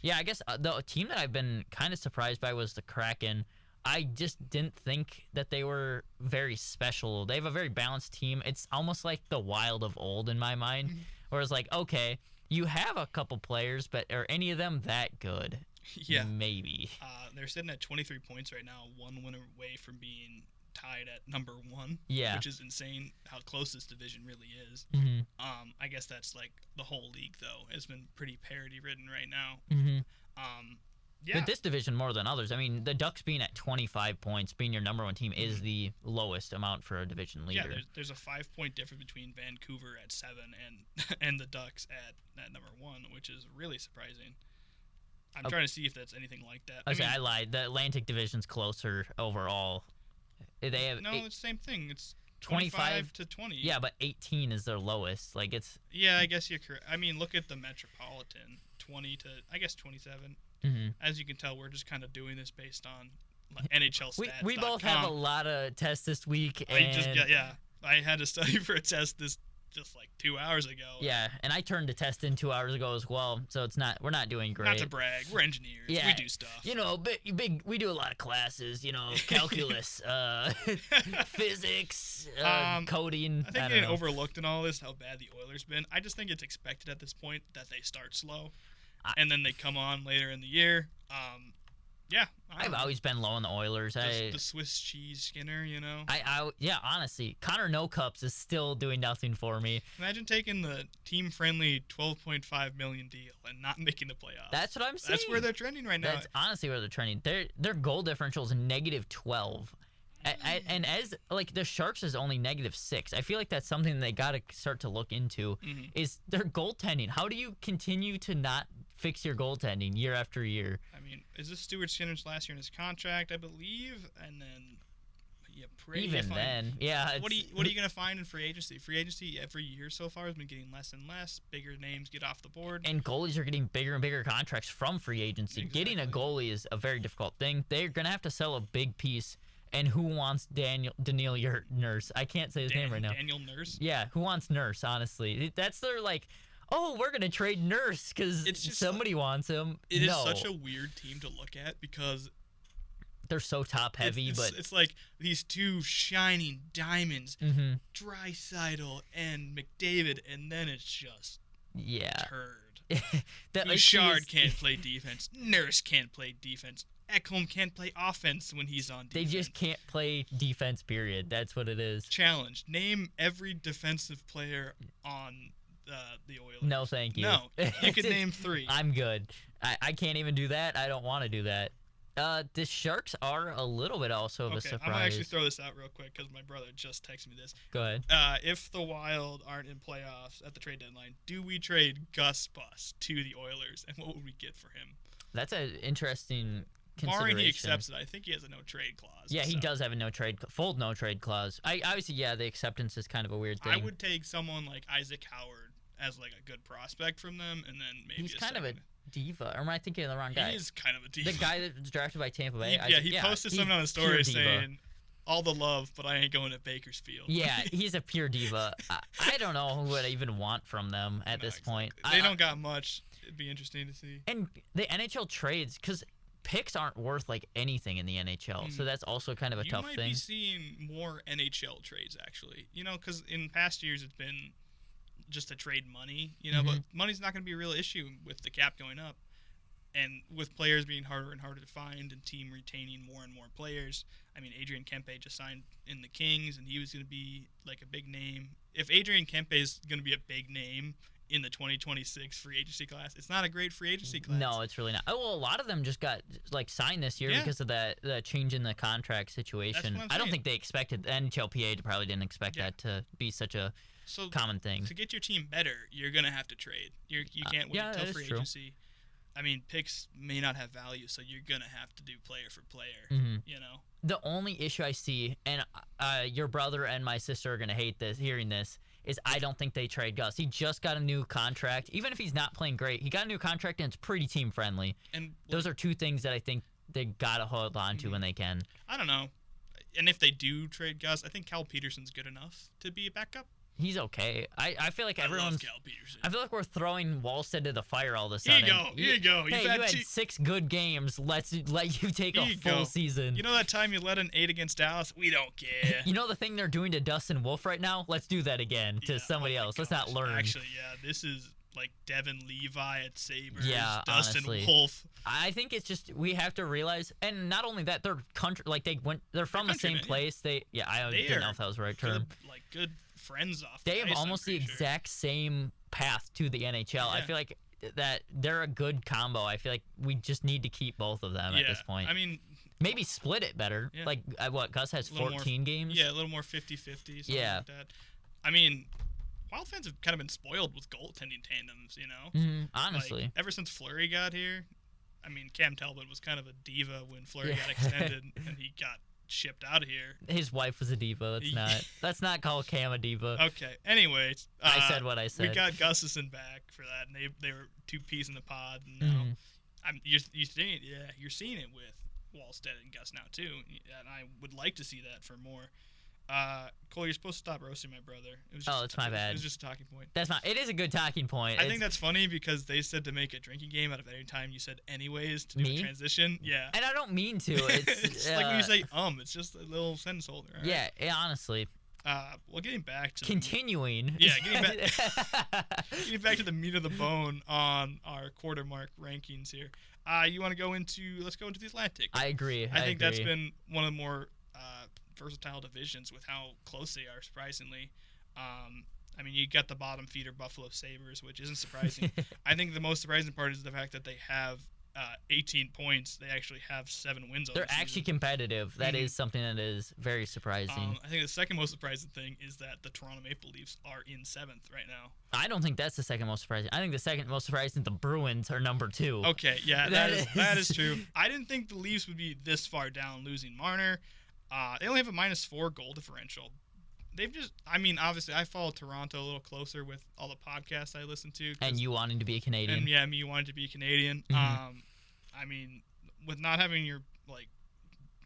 Yeah, I guess the team that I've been kind of surprised by was the Kraken. I just didn't think that they were very special. They have a very balanced team. It's almost like the Wild of old in my mind, where it's like, okay, you have a couple players, but are any of them that good? Yeah. Maybe. They're sitting at 23 points right now, 1 win away from being tied at number 1. Yeah. Which is insane how close this division really is. I guess that's like the whole league, though. It's been pretty parity-ridden right now. Yeah. But this division more than others. I mean, the Ducks being at 25 points, being your number 1 team, is the lowest amount for a division leader. Yeah, there's a 5-point difference between Vancouver at 7 and the Ducks at number 1, which is really surprising. I'm trying to see if that's anything like that. I lied. The Atlantic division's closer overall. They have it's the same thing. It's 25 to 20. Yeah, but 18 is their lowest. Like, it's. Yeah, I guess you're correct. I mean, look at the Metropolitan, 20 to I guess 27. As you can tell, we're just kind of doing this based on NHL stats. We both have a lot of tests this week. I had to study for a test just like 2 hours ago. Yeah, and I turned the test in 2 hours ago as well, so we're not doing great. Not to brag, we're engineers. Yeah, we do stuff. You know, we do a lot of classes. You know, calculus, physics, coding. I think getting overlooked in all this, how bad the Oilers been. I just think it's expected at this point that they start slow, and then they come on later in the year. Yeah, I've always been low on the Oilers. The Swiss cheese Skinner, you know. Yeah, honestly, Connor No Cups is still doing nothing for me. Imagine taking the team-friendly $12.5 million deal and not making the playoffs. That's what I'm saying. That's where they're trending right now. That's honestly where they're trending. Their goal differential is -12. And as like the Sharks is only -6. I feel like that's something they got to start to look into. Is their goaltending? How do you continue to not fix your goaltending year after year? I mean, is this Stuart Skinner's last year in his contract, I believe? And then, yeah. What are you gonna find in free agency? Free agency every year so far has been getting less and less. Bigger names get off the board, and goalies are getting bigger and bigger contracts from free agency. Exactly. Getting a goalie is a very difficult thing. They're gonna have to sell a big piece. And who wants Daniel Nurse? I can't say his name right now. Daniel Nurse? Yeah, who wants Nurse, honestly? That's their, like, oh, we're going to trade Nurse because somebody wants him. It is such a weird team to look at because they're so top-heavy. But it's like these two shining diamonds, Draisaitl and McDavid, and then it's just turd. Bouchard can't play defense. Nurse can't play defense. Ekholm can't play offense when he's on defense. They just can't play defense, period. That's what it is. Challenge. Name every defensive player on the Oilers. No, thank you. No. You could name 3. I'm good. I can't even do that. I don't want to do that. The Sharks are a little bit also of a surprise. I'm going to actually throw this out real quick because my brother just texted me this. Go ahead. If the Wild aren't in playoffs at the trade deadline, do we trade Gus Bus to the Oilers, and what would we get for him? That's an interesting consideration. Barring he accepts it, I think he has a no-trade clause. Yeah, he does have a full no-trade clause. Obviously, the acceptance is kind of a weird thing. I would take someone like Isaac Howard as like a good prospect from them, and then maybe he's kind of a diva. Or am I thinking of the wrong guy? He is kind of a diva. The guy that was drafted by Tampa Bay. He posted something on the story saying, all the love, but I ain't going to Bakersfield. Yeah, he's a pure diva. I don't know who I even want from them at this point. They don't got much. It'd be interesting to see. And the NHL trades, because picks aren't worth like anything in the NHL, so that's also kind of a tough thing. You might be seeing more NHL trades, actually. Because in past years it's been just to trade money, but money's not going to be a real issue with the cap going up. And with players being harder and harder to find and team retaining more and more players, I mean, Adrian Kempe just signed in the Kings, and he was going to be like a big name. If Adrian Kempe is going to be a big name in the 2026 free agency class, it's not a great free agency class. No, it's really not. Oh, well, a lot of them just got like signed this year because of the change in the contract situation. I don't think they expected NHLPA probably didn't expect that to be such a common thing. To get your team better, you're going to have to trade. You can't wait until free agency. I mean, picks may not have value, so you're going to have to do player for player, The only issue I see, and your brother and my sister are going to hate hearing this, is I don't think they trade Gus. He just got a new contract. Even if he's not playing great, he got a new contract, and it's pretty team-friendly. And those are two things that I think they got to hold on to when they can. I don't know. And if they do trade Gus, I think Cal Peterson's good enough to be a backup. He's okay. I feel like everyone's. Cal Peterson. I feel like we're throwing Wallstead to the fire all of a sudden. Here you go. Hey, you had 6 good games. Let's let you take a full season. You know that time you led an 8 against Dallas? We don't care. You know the thing they're doing to Dustin Wolf right now? Let's do that again to somebody else. Let's not learn. Actually, this is like Devin Levi at Sabres. Yeah, Dustin honestly. Wolf. I think it's just we have to realize, and not only that, they're country. Like they're from the same place. I didn't know if that was the right term. Good friends off. They have almost the exact same path to the NHL. Yeah. I feel like that they're a good combo. I feel like we just need to keep both of them at this point. I mean, maybe split it better. Yeah. Like Gus has 14 games. Yeah, a little more 50-50. Yeah. Like that. I mean, Wild fans have kind of been spoiled with goaltending tandems, honestly. Like, ever since Fleury got here, I mean, Cam Talbot was kind of a diva when Fleury got extended and he got shipped out of here. His wife was a diva. Let's not call Cam a diva. Okay. Anyways, I said what I said. We got Gustafsson back for that, and they were 2 peas in the pod. And now you're seeing it with Wallstead and Gus now too, and I would like to see that for more. Cole, you're supposed to stop roasting my brother. It's my bad. It was just a talking point. It is a good talking point. I think that's funny because they said to make a drinking game out of any time you said anyways to do a transition. Yeah. And I don't mean to. It's like when you say it's just a little sentence holder. Right? Yeah, honestly. Well, getting back to continuing. Getting back to the meat of the bone on our quarter mark rankings here. Let's go into the Atlantic. I agree. I think that's been one of the more versatile divisions with how close they are, surprisingly. I mean, you got the bottom feeder Buffalo Sabres, which isn't surprising. I think the most surprising part is the fact that they have 18 points. They actually have 7 wins. They're actually competitive. That is something that is very surprising. I think the second most surprising thing is that the Toronto Maple Leafs are in 7th right now. I don't think that's the second most surprising. I think the second most surprising, the Bruins are number 2. Okay, yeah, that is true. I didn't think the Leafs would be this far down, losing Marner. They only have a -4 goal differential. Obviously, I follow Toronto a little closer with all the podcasts I listen to. And you wanting to be a Canadian. And me wanting to be a Canadian. I mean, with not having your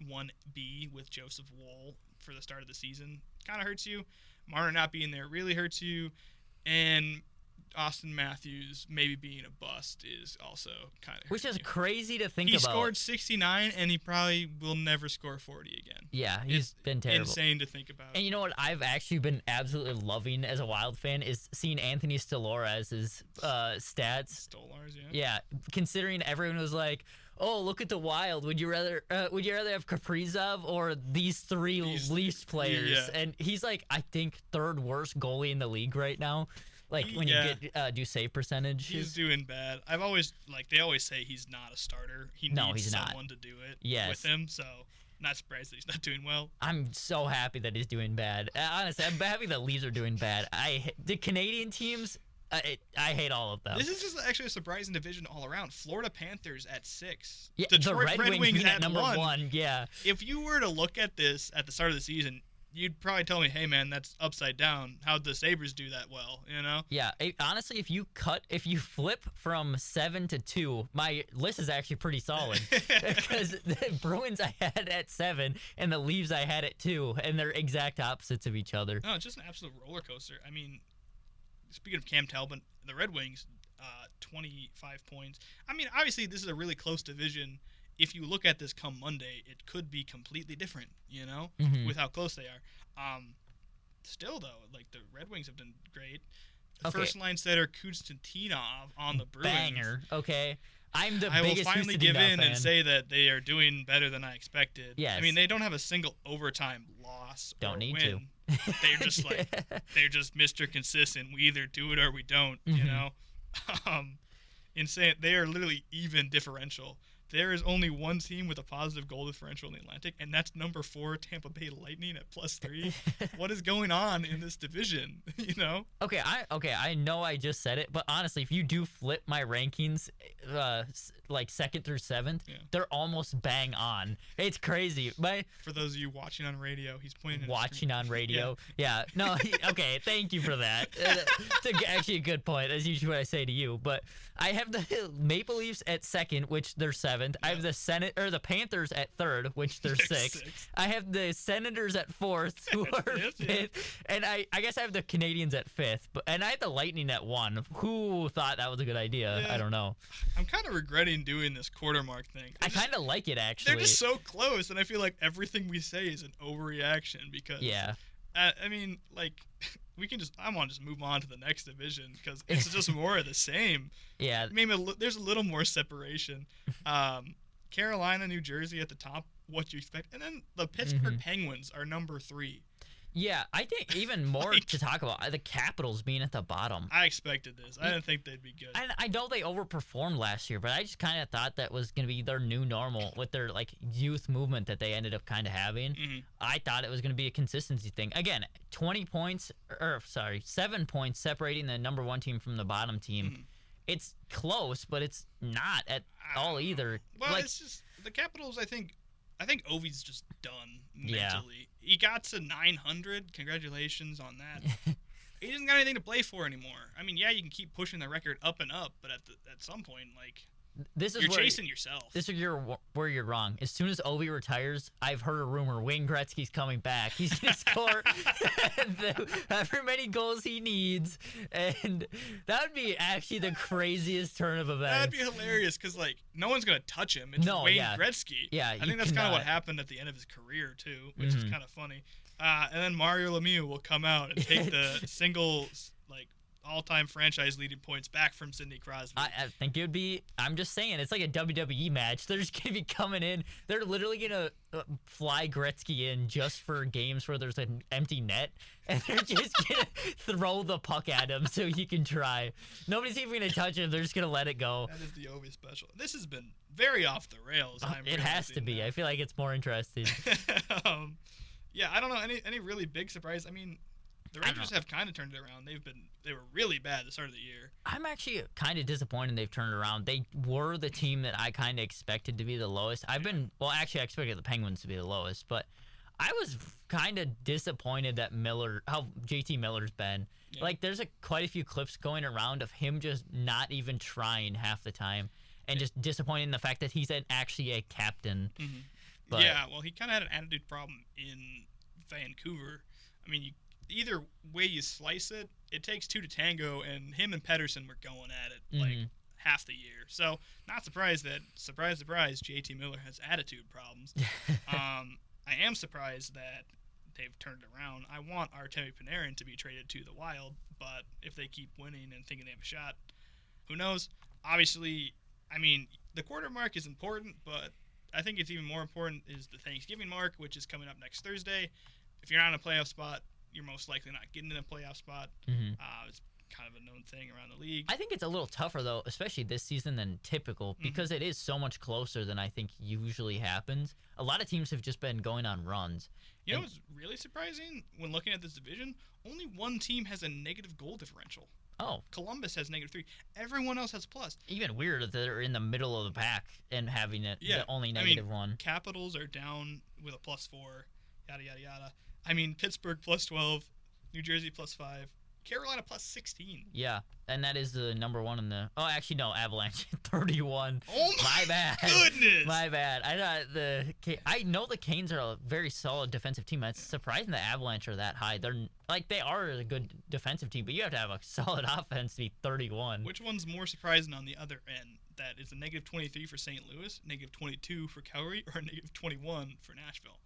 1B with Joseph Woll for the start of the season, kind of hurts you. Marner not being there really hurts you. And Austin Matthews maybe being a bust is also kind of which is crazy to think about. He scored 69, and he probably will never score 40 again. Yeah, he's been terrible. Insane to think about. And you know what I've actually been absolutely loving as a Wild fan is seeing Anthony Stolores' stats. Stolars, yeah. Yeah, considering everyone was like, "Oh, look at the Wild. Would you rather have Kaprizov or these three Leafs players?" Yeah. And he's like, I think third worst goalie in the league right now. Like when you get do save percentage. He's doing bad. I've always they always say he's not a starter. He needs someone to do it with him. So not surprised that he's not doing well. I'm so happy that he's doing bad. Honestly, I'm happy the Leafs are doing bad. The Canadian teams. I hate all of them. This is just actually a surprising division all around. Florida Panthers at 6. Yeah, Detroit Red Wings at number 1. Yeah. If you were to look at this at the start of the season, you'd probably tell me, "Hey, man, that's upside down. How'd the Sabres do that well?" You know? Yeah. Honestly, if you flip from 7 to 2, my list is actually pretty solid because the Bruins I had at 7 and the Leafs I had at 2, and they're exact opposites of each other. No, it's just an absolute roller coaster. I mean. Speaking of Cam Talbot, the Red Wings, 25 points. I mean, obviously, this is a really close division. If you look at this come Monday, it could be completely different, with how close they are. Still, though, the Red Wings have done great. The first line setter, Konstantinov, on the Bruins. Banger, okay. I will finally give in and say that they are doing better than I expected. Yes. I mean, they don't have a single overtime loss or win. To. They're just they're just Mr. Consistent. We either do it or we don't, Insane. They are literally even differential. There is only one team with a positive goal differential in the Atlantic, and that's number 4, Tampa Bay Lightning at +3. What is going on in this division? Okay, I know I just said it, but honestly, if you do flip my rankings, second through 7th, they're almost bang on. It's crazy. For those of you watching on radio, he's pointing. Watching on radio, yeah. No, okay. Thank you for that. It's actually a good point. That's usually what I say to you. But I have the Maple Leafs at 2nd, which they're 7th. I have the Panthers at 3rd, which they're 6th. I have the Senators at 4th, who are 5th, and I guess I have the Canadians at 5th. And I had the Lightning at 1. Who thought that was a good idea? I don't know. I'm kind of regretting doing this quarter mark thing. I kind of like it, actually. They're just so close, and I feel like everything we say is an overreaction because. Yeah. I mean, we can I want to just move on to the next division because it's just more of the same. Yeah. Maybe there's a little more separation. Carolina, New Jersey at the top, what you expect. And then the Pittsburgh Penguins are number 3. Yeah, I think even more to talk about, the Capitals being at the bottom. I expected this. I didn't think they'd be good. I know they overperformed last year, but I just kind of thought that was going to be their new normal with their youth movement that they ended up kind of having. I thought it was going to be a consistency thing. Again, 7 points separating the number 1 team from the bottom team. It's close, but it's not at all either. Well, it's just the Capitals, I think Ovi's just done mentally. Yeah. He got to 900. Congratulations on that. He doesn't got anything to play for anymore. I mean, yeah, you can keep pushing the record up and up, but at some point, you're chasing yourself. This is where you're wrong. As soon as Ovi retires, I've heard a rumor Wayne Gretzky's coming back. He's going to score however many goals he needs, and that would be actually the craziest turn of events. That'd be hilarious because no one's going to touch him. It's Wayne Gretzky. Yeah, I think that's kind of what happened at the end of his career too, which is kind of funny. And then Mario Lemieux will come out and take the single all-time franchise leading points back from Sidney Crosby. I think it would be. I'm just saying, it's like a WWE match. They're just gonna be coming in. They're literally gonna fly Gretzky in just for games where there's an empty net, and they're just gonna throw the puck at him so he can try. Nobody's even gonna touch him. They're just gonna let it go. That is the Ovi special. This has been very off the rails. It has to be. Now. I feel like it's more interesting. Yeah, I don't know any really big surprise. I mean. The Rangers have kind of turned it around. They were really bad at the start of the year. I'm actually kind of disappointed they've turned it around. They were the team that I kind of expected to be the lowest. I expected the Penguins to be the lowest, but I was kind of disappointed that how JT Miller's been. Yeah. There's quite a few clips going around of him just not even trying half the time, and just disappointed in the fact that he's actually a captain. But, yeah, well, he kind of had an attitude problem in Vancouver. I mean, either way you slice it, it takes two to tango, and him and Pedersen were going at it like half the year. So not surprised that, surprise, JT Miller has attitude problems. I am surprised that they've turned it around. I want Artemi Panarin to be traded to the Wild, but if they keep winning and thinking they have a shot, who knows? Obviously, I mean, the quarter mark is important, but I think it's even more important is the Thanksgiving mark, which is coming up next Thursday. If you're not in a playoff spot, you're most likely not getting in a playoff spot. It's kind of a known thing around the league. I think it's a little tougher, though, especially this season than typical, because it is so much closer than I think usually happens. A lot of teams have just been going on runs. You know what's really surprising when looking at this division? Only one team has a negative goal differential. Oh. Columbus has -3. Everyone else has plus. Even weirder that they're in the middle of the pack and having it the only negative one. Capitals are down with a +4, yada, yada, yada. I mean, Pittsburgh +12, New Jersey +5, Carolina +16. Yeah, and that is the number one in the... Oh, actually, no, Avalanche 31. Oh, my bad. goodness. My bad. I know the Canes are a very solid defensive team. It's surprising the Avalanche are that high. They are a good defensive team, but you have to have a solid offense to be 31. Which one's more surprising on the other end? That is a -23 for St. Louis, -22 for Calgary, or a -21 for Nashville?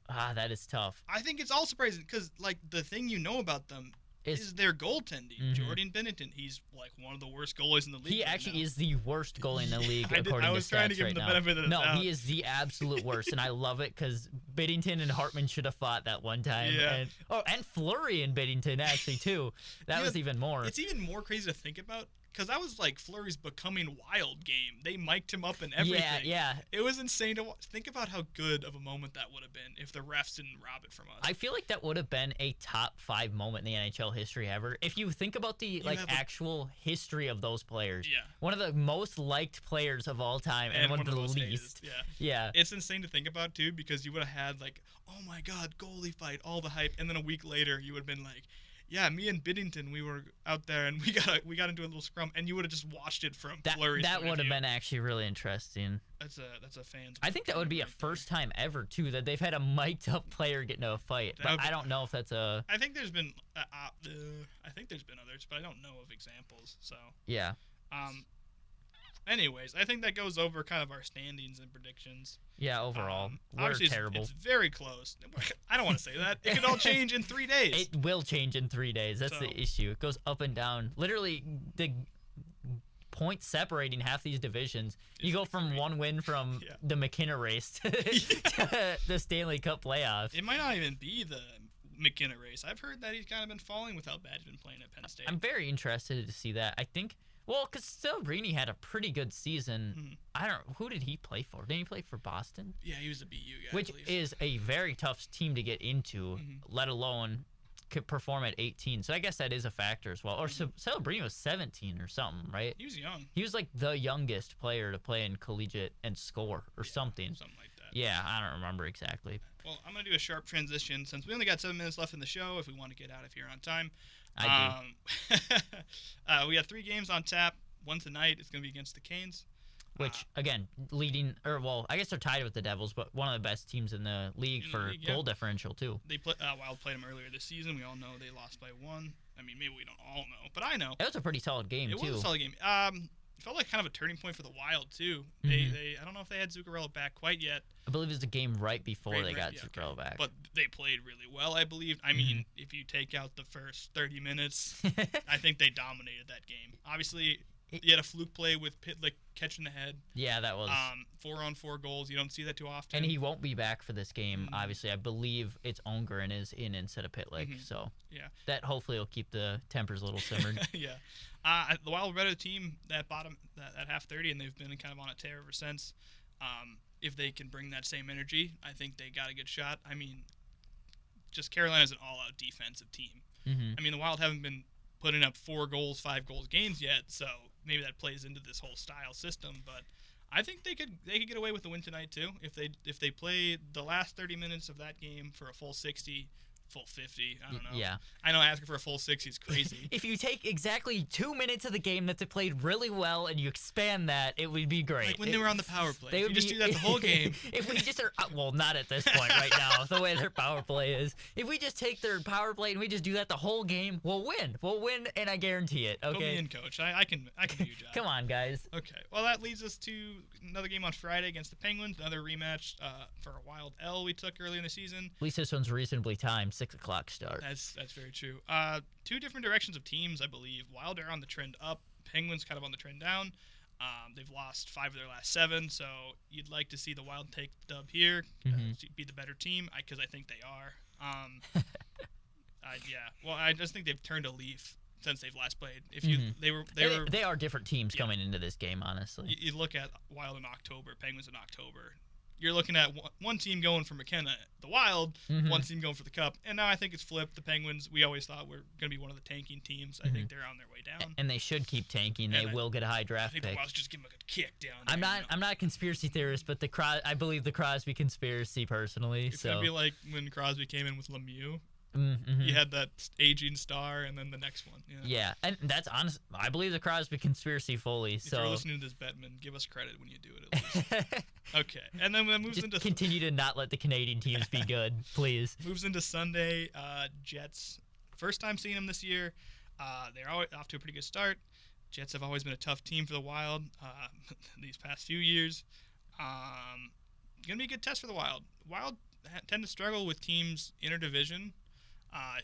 That is tough. I think it's all surprising because, the thing you know about them is their goaltending. Jordan Binnington, he's one of the worst goalies in the league. He actually is the worst goalie in the league according to stats. I was trying to give him the benefit of the doubt. No, he is the absolute worst, and I love it because Binnington and Hartman should have fought that one time. Yeah. And Fleury and Binnington actually too. That was even more. It's even more crazy to think about. Because that was Fleury's becoming wild game. They mic'd him up and everything. Yeah. It was insane to watch. Think about how good of a moment that would have been if the refs didn't rob it from us. I feel like that would have been a top 5 moment in the NHL history ever. If you think about the actual history of those players. Yeah. One of the most liked players of all time and one of the least. Hated. Yeah. It's insane to think about too because you would have had oh my god, goalie fight, all the hype, and then a week later you would have been like, yeah, me and Binnington, we were out there and we got into a little scrum, and you would have just watched it from Fleury's That would have been actually really interesting. That's a fan's. I think that would be a first time ever too that they've had a mic'd up player get into a fight. But I don't know if that's a. I think there's been others, but I don't know of examples. So yeah. Anyways, I think that goes over kind of our standings and predictions. Yeah, overall, we're terrible. It's very close. I don't want to say that. It could all change in 3 days. It will change in 3 days. That's the issue. It goes up and down. Literally, the points separating half these divisions. You go from one win from the McKenna race to the Stanley Cup playoffs. It might not even be the McKenna race. I've heard that he's kind of been falling with how bad he's been playing at Penn State. I'm very interested to see that. I think... Well, because Celebrini had a pretty good season. Who did he play for? Didn't he play for Boston? Yeah, he was a BU guy. Which is a very tough team to get into, let alone could perform at 18. So I guess that is a factor as well. Or Celebrini was 17 or something, right? He was young. He was the youngest player to play in collegiate and score or something. Something like that. Yeah, I don't remember exactly. Well, I'm going to do a sharp transition since we only got 7 minutes left in the show if we want to get out of here on time. I do. We got 3 games on tap. One tonight is going to be against the Canes. Which, again, I guess they're tied with the Devils, but one of the best teams in the league for goal differential, too. Wild played them earlier this season. We all know they lost by 1. I mean, maybe we don't all know, but I know. It was a pretty solid game, too. It was a solid game. It felt like kind of a turning point for the Wild, too. I don't know if they had Zuccarello back quite yet. I believe it was the game right before they got Zuccarello back. But they played really well, I believe. I mean, if you take out the first 30 minutes, I think they dominated that game. Obviously, you had a fluke play with Pitlick catching the head. Yeah, that was 4-on-4 goals. You don't see that too often. And he won't be back for this game. Obviously, I believe it's Holmgren is in instead of Pitlick. So that hopefully will keep the tempers a little simmered. Yeah, the Wild were better team that half 30, and they've been kind of on a tear ever since. If they can bring that same energy, I think they got a good shot. I mean, just Carolina's an all-out defensive team. I mean, the Wild haven't been putting up 4 goals, 5 goals games yet, so maybe that plays into this whole style system. But I think they could get away with the win tonight too if they play the last 30 minutes of that game for a full 60. full 50. I don't know. Yeah. I know asking for a full 60 is crazy. If you take exactly 2 minutes of the game that they played really well and you expand that, it would be great. Like when they were on the power play. If you just do that the whole game. If we just are, well, not at this point right now, the way their power play is. If we just take their power play and we just do that the whole game, we'll win. We'll win, and I guarantee it. Okay. Put me in, coach. I can do your job. Come on, guys. Okay. Well, that leads us to another game on Friday against the Penguins. Another rematch for a wild L we took early in the season. At least this one's reasonably timed, 6 o'clock start. That's very true. Two different directions of teams, I believe. Wild are on the trend up. Penguins kind of on the trend down. They've lost 5 of their last 7, so you'd like to see the Wild take the dub here, be the better team, because I think they are. Well, I just think they've turned a leaf since they've last played. If you they are different teams coming into this game, honestly. You look at Wild in October, Penguins in October. You're looking at one team going for McKenna, the Wild, one team going for the Cup, and now I think it's flipped. The Penguins, we always thought were going to be one of the tanking teams. I think they're on their way down, and they should keep tanking. They will get a high draft pick. I think the Wild's just give them a good kick down. I'm not a conspiracy theorist, but I believe the Crosby conspiracy personally. It's gonna be like when Crosby came in with Lemieux. Mm-hmm. You had that aging star, and then the next one. Yeah, and that's honest. I believe the Crosby conspiracy fully. If so you're listening to this, Bettman, give us credit when you do it at least. Okay, and then when it moves into continue to not let the Canadian teams be good, please. Moves into Sunday. Jets. First time seeing them this year. They're always off to a pretty good start. Jets have always been a tough team for the Wild these past few years. Gonna be a good test for the Wild. Wild tend to struggle with teams interdivision.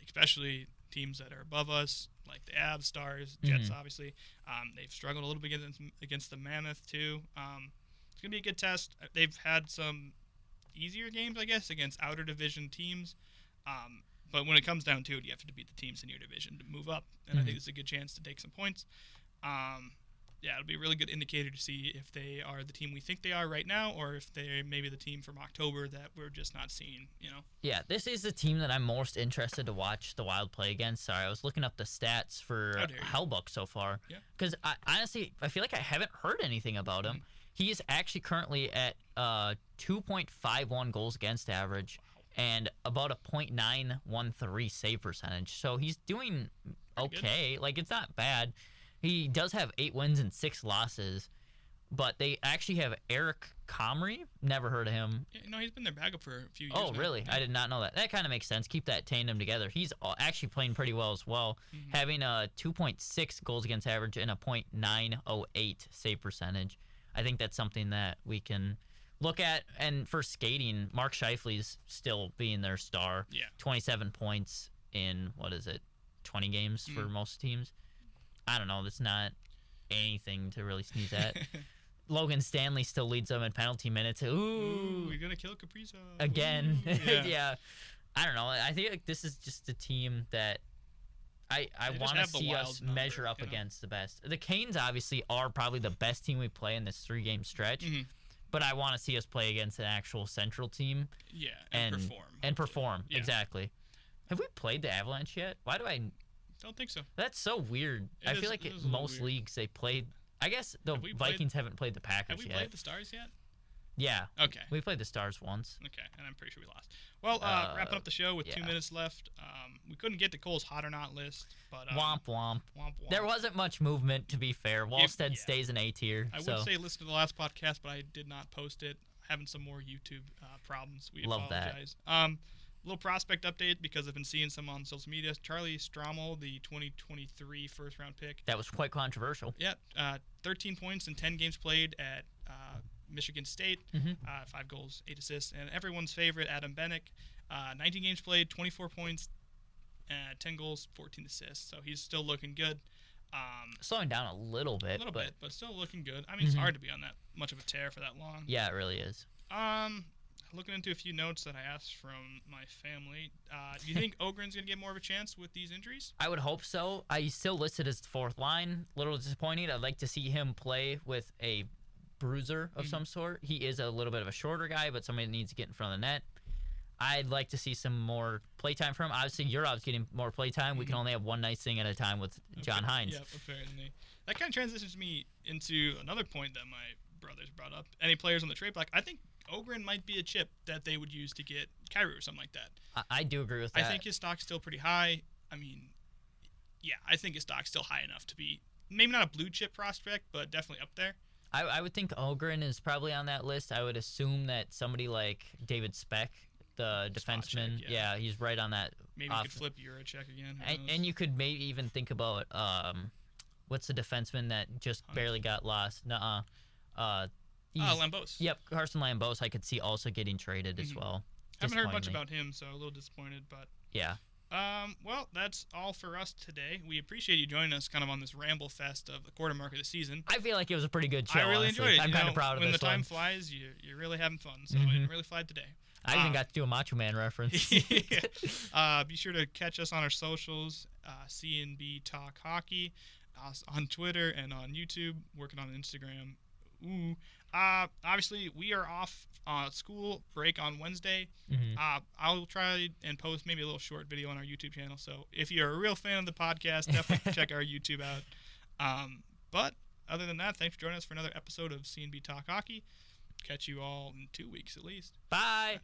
Especially teams that are above us, like the Avs, Stars, Jets, obviously. They've struggled a little bit against the Mammoth, too. It's going to be a good test. They've had some easier games, I guess, against outer division teams. But when it comes down to it, you have to beat the teams in your division to move up. And I think it's a good chance to take some points. It'll be a really good indicator to see if they are the team we think they are right now, or if they're maybe the team from October that we're just not seeing, Yeah, this is the team that I'm most interested to watch the Wild play against. Sorry, I was looking up the stats for Hellbuck so far. Because honestly, I feel like I haven't heard anything about him. He is actually currently at 2.51 goals against average and about a .913 save percentage. So he's doing okay. Like, it's not bad. He does have 8 wins and 6 losses, but they actually have Eric Comrie. Never heard of him. Yeah, he's been their backup for a few years. Oh, really? Yeah. I did not know that. That kind of makes sense. Keep that tandem together. He's actually playing pretty well as well, having a 2.6 goals against average and a .908 save percentage. I think that's something that we can look at. And for skating, Mark Scheifele's still being their star. Yeah. 27 points in, 20 games for most teams. I don't know. That's not anything to really sneeze at. Logan Stanley still leads them in penalty minutes. Ooh, we're gonna kill Kaprizov again. Yeah. I don't know. I think this is just a team that I want to see us measure up against the best. The Canes obviously are probably the best team we play in this 3-game stretch. But I want to see us play against an actual Central team. Yeah, and perform. And perform, exactly. Have we played the Avalanche yet? Why do I... Don't think so. That's so weird. I feel like in most leagues they played... I guess the Vikings haven't played the Packers yet. Have we played the Stars yet? Yeah. Okay. We played the Stars once. Okay, and I'm pretty sure we lost. Well, wrapping up the show with 2 minutes left. We couldn't get the Cole's Hot or Not list, but... womp womp. Womp womp. There wasn't much movement, to be fair. Wallstead stays in A tier. I would say listen to the last podcast, but I did not post it. Having some more YouTube problems. We apologize. Little prospect update, because I've been seeing some on social media. Charlie Strommel, the 2023 first-round pick. That was quite controversial. Yeah, 13 points in 10 games played at Michigan State, 5 goals, 8 assists. And everyone's favorite, Adam Bennick, 19 games played, 24 points, 10 goals, 14 assists. So he's still looking good. Slowing down a little bit. But still looking good. I mean, it's hard to be on that much of a tear for that long. Yeah, it really is. Looking into a few notes that I asked from my family, do you think Ogren's going to get more of a chance with these injuries? I would hope so. He's still listed as the 4th line. A little disappointing. I'd like to see him play with a bruiser of some sort. He is a little bit of a shorter guy, but somebody that needs to get in front of the net. I'd like to see some more playtime from him. Obviously, Yurov's getting more playtime. We can only have one nice thing at a time with John Hines. Yeah, apparently. That kind of transitions me into another point that my brothers brought up. Any players on the trade block? I think Ogren might be a chip that they would use to get Kyrou or something like that. I do agree with that. I think his stock's still pretty high. I mean, yeah, I think his stock's still high enough to be maybe not a blue chip prospect, but definitely up there. I would think Ogren is probably on that list. I would assume that somebody like David Speck, the defenseman, yeah, he's right on that. Maybe you could flip Juracek again. And you could maybe even think about what's the defenseman that just barely got lost? Lambos. Yep, Carson Lambos. I could see also getting traded as well. Haven't heard much about him, so a little disappointed. But yeah. Well, that's all for us today. We appreciate you joining us kind of on this ramble fest of the quarter mark of the season. I feel like it was a pretty good show. I really honestly. enjoyed it. I'm kind of proud of when this the time one. flies, you're really having fun. So it really flied today. I even got to do a Macho Man reference. Be sure to catch us on our socials, CNB Talk Hockey, on Twitter and on YouTube, working on Instagram. Obviously, we are off school break on Wednesday. I'll try and post maybe a little short video on our YouTube channel. So if you're a real fan of the podcast, definitely check our YouTube out. But other than that, thanks for joining us for another episode of CNB Talk Hockey. Catch you all in 2 weeks at least. Bye.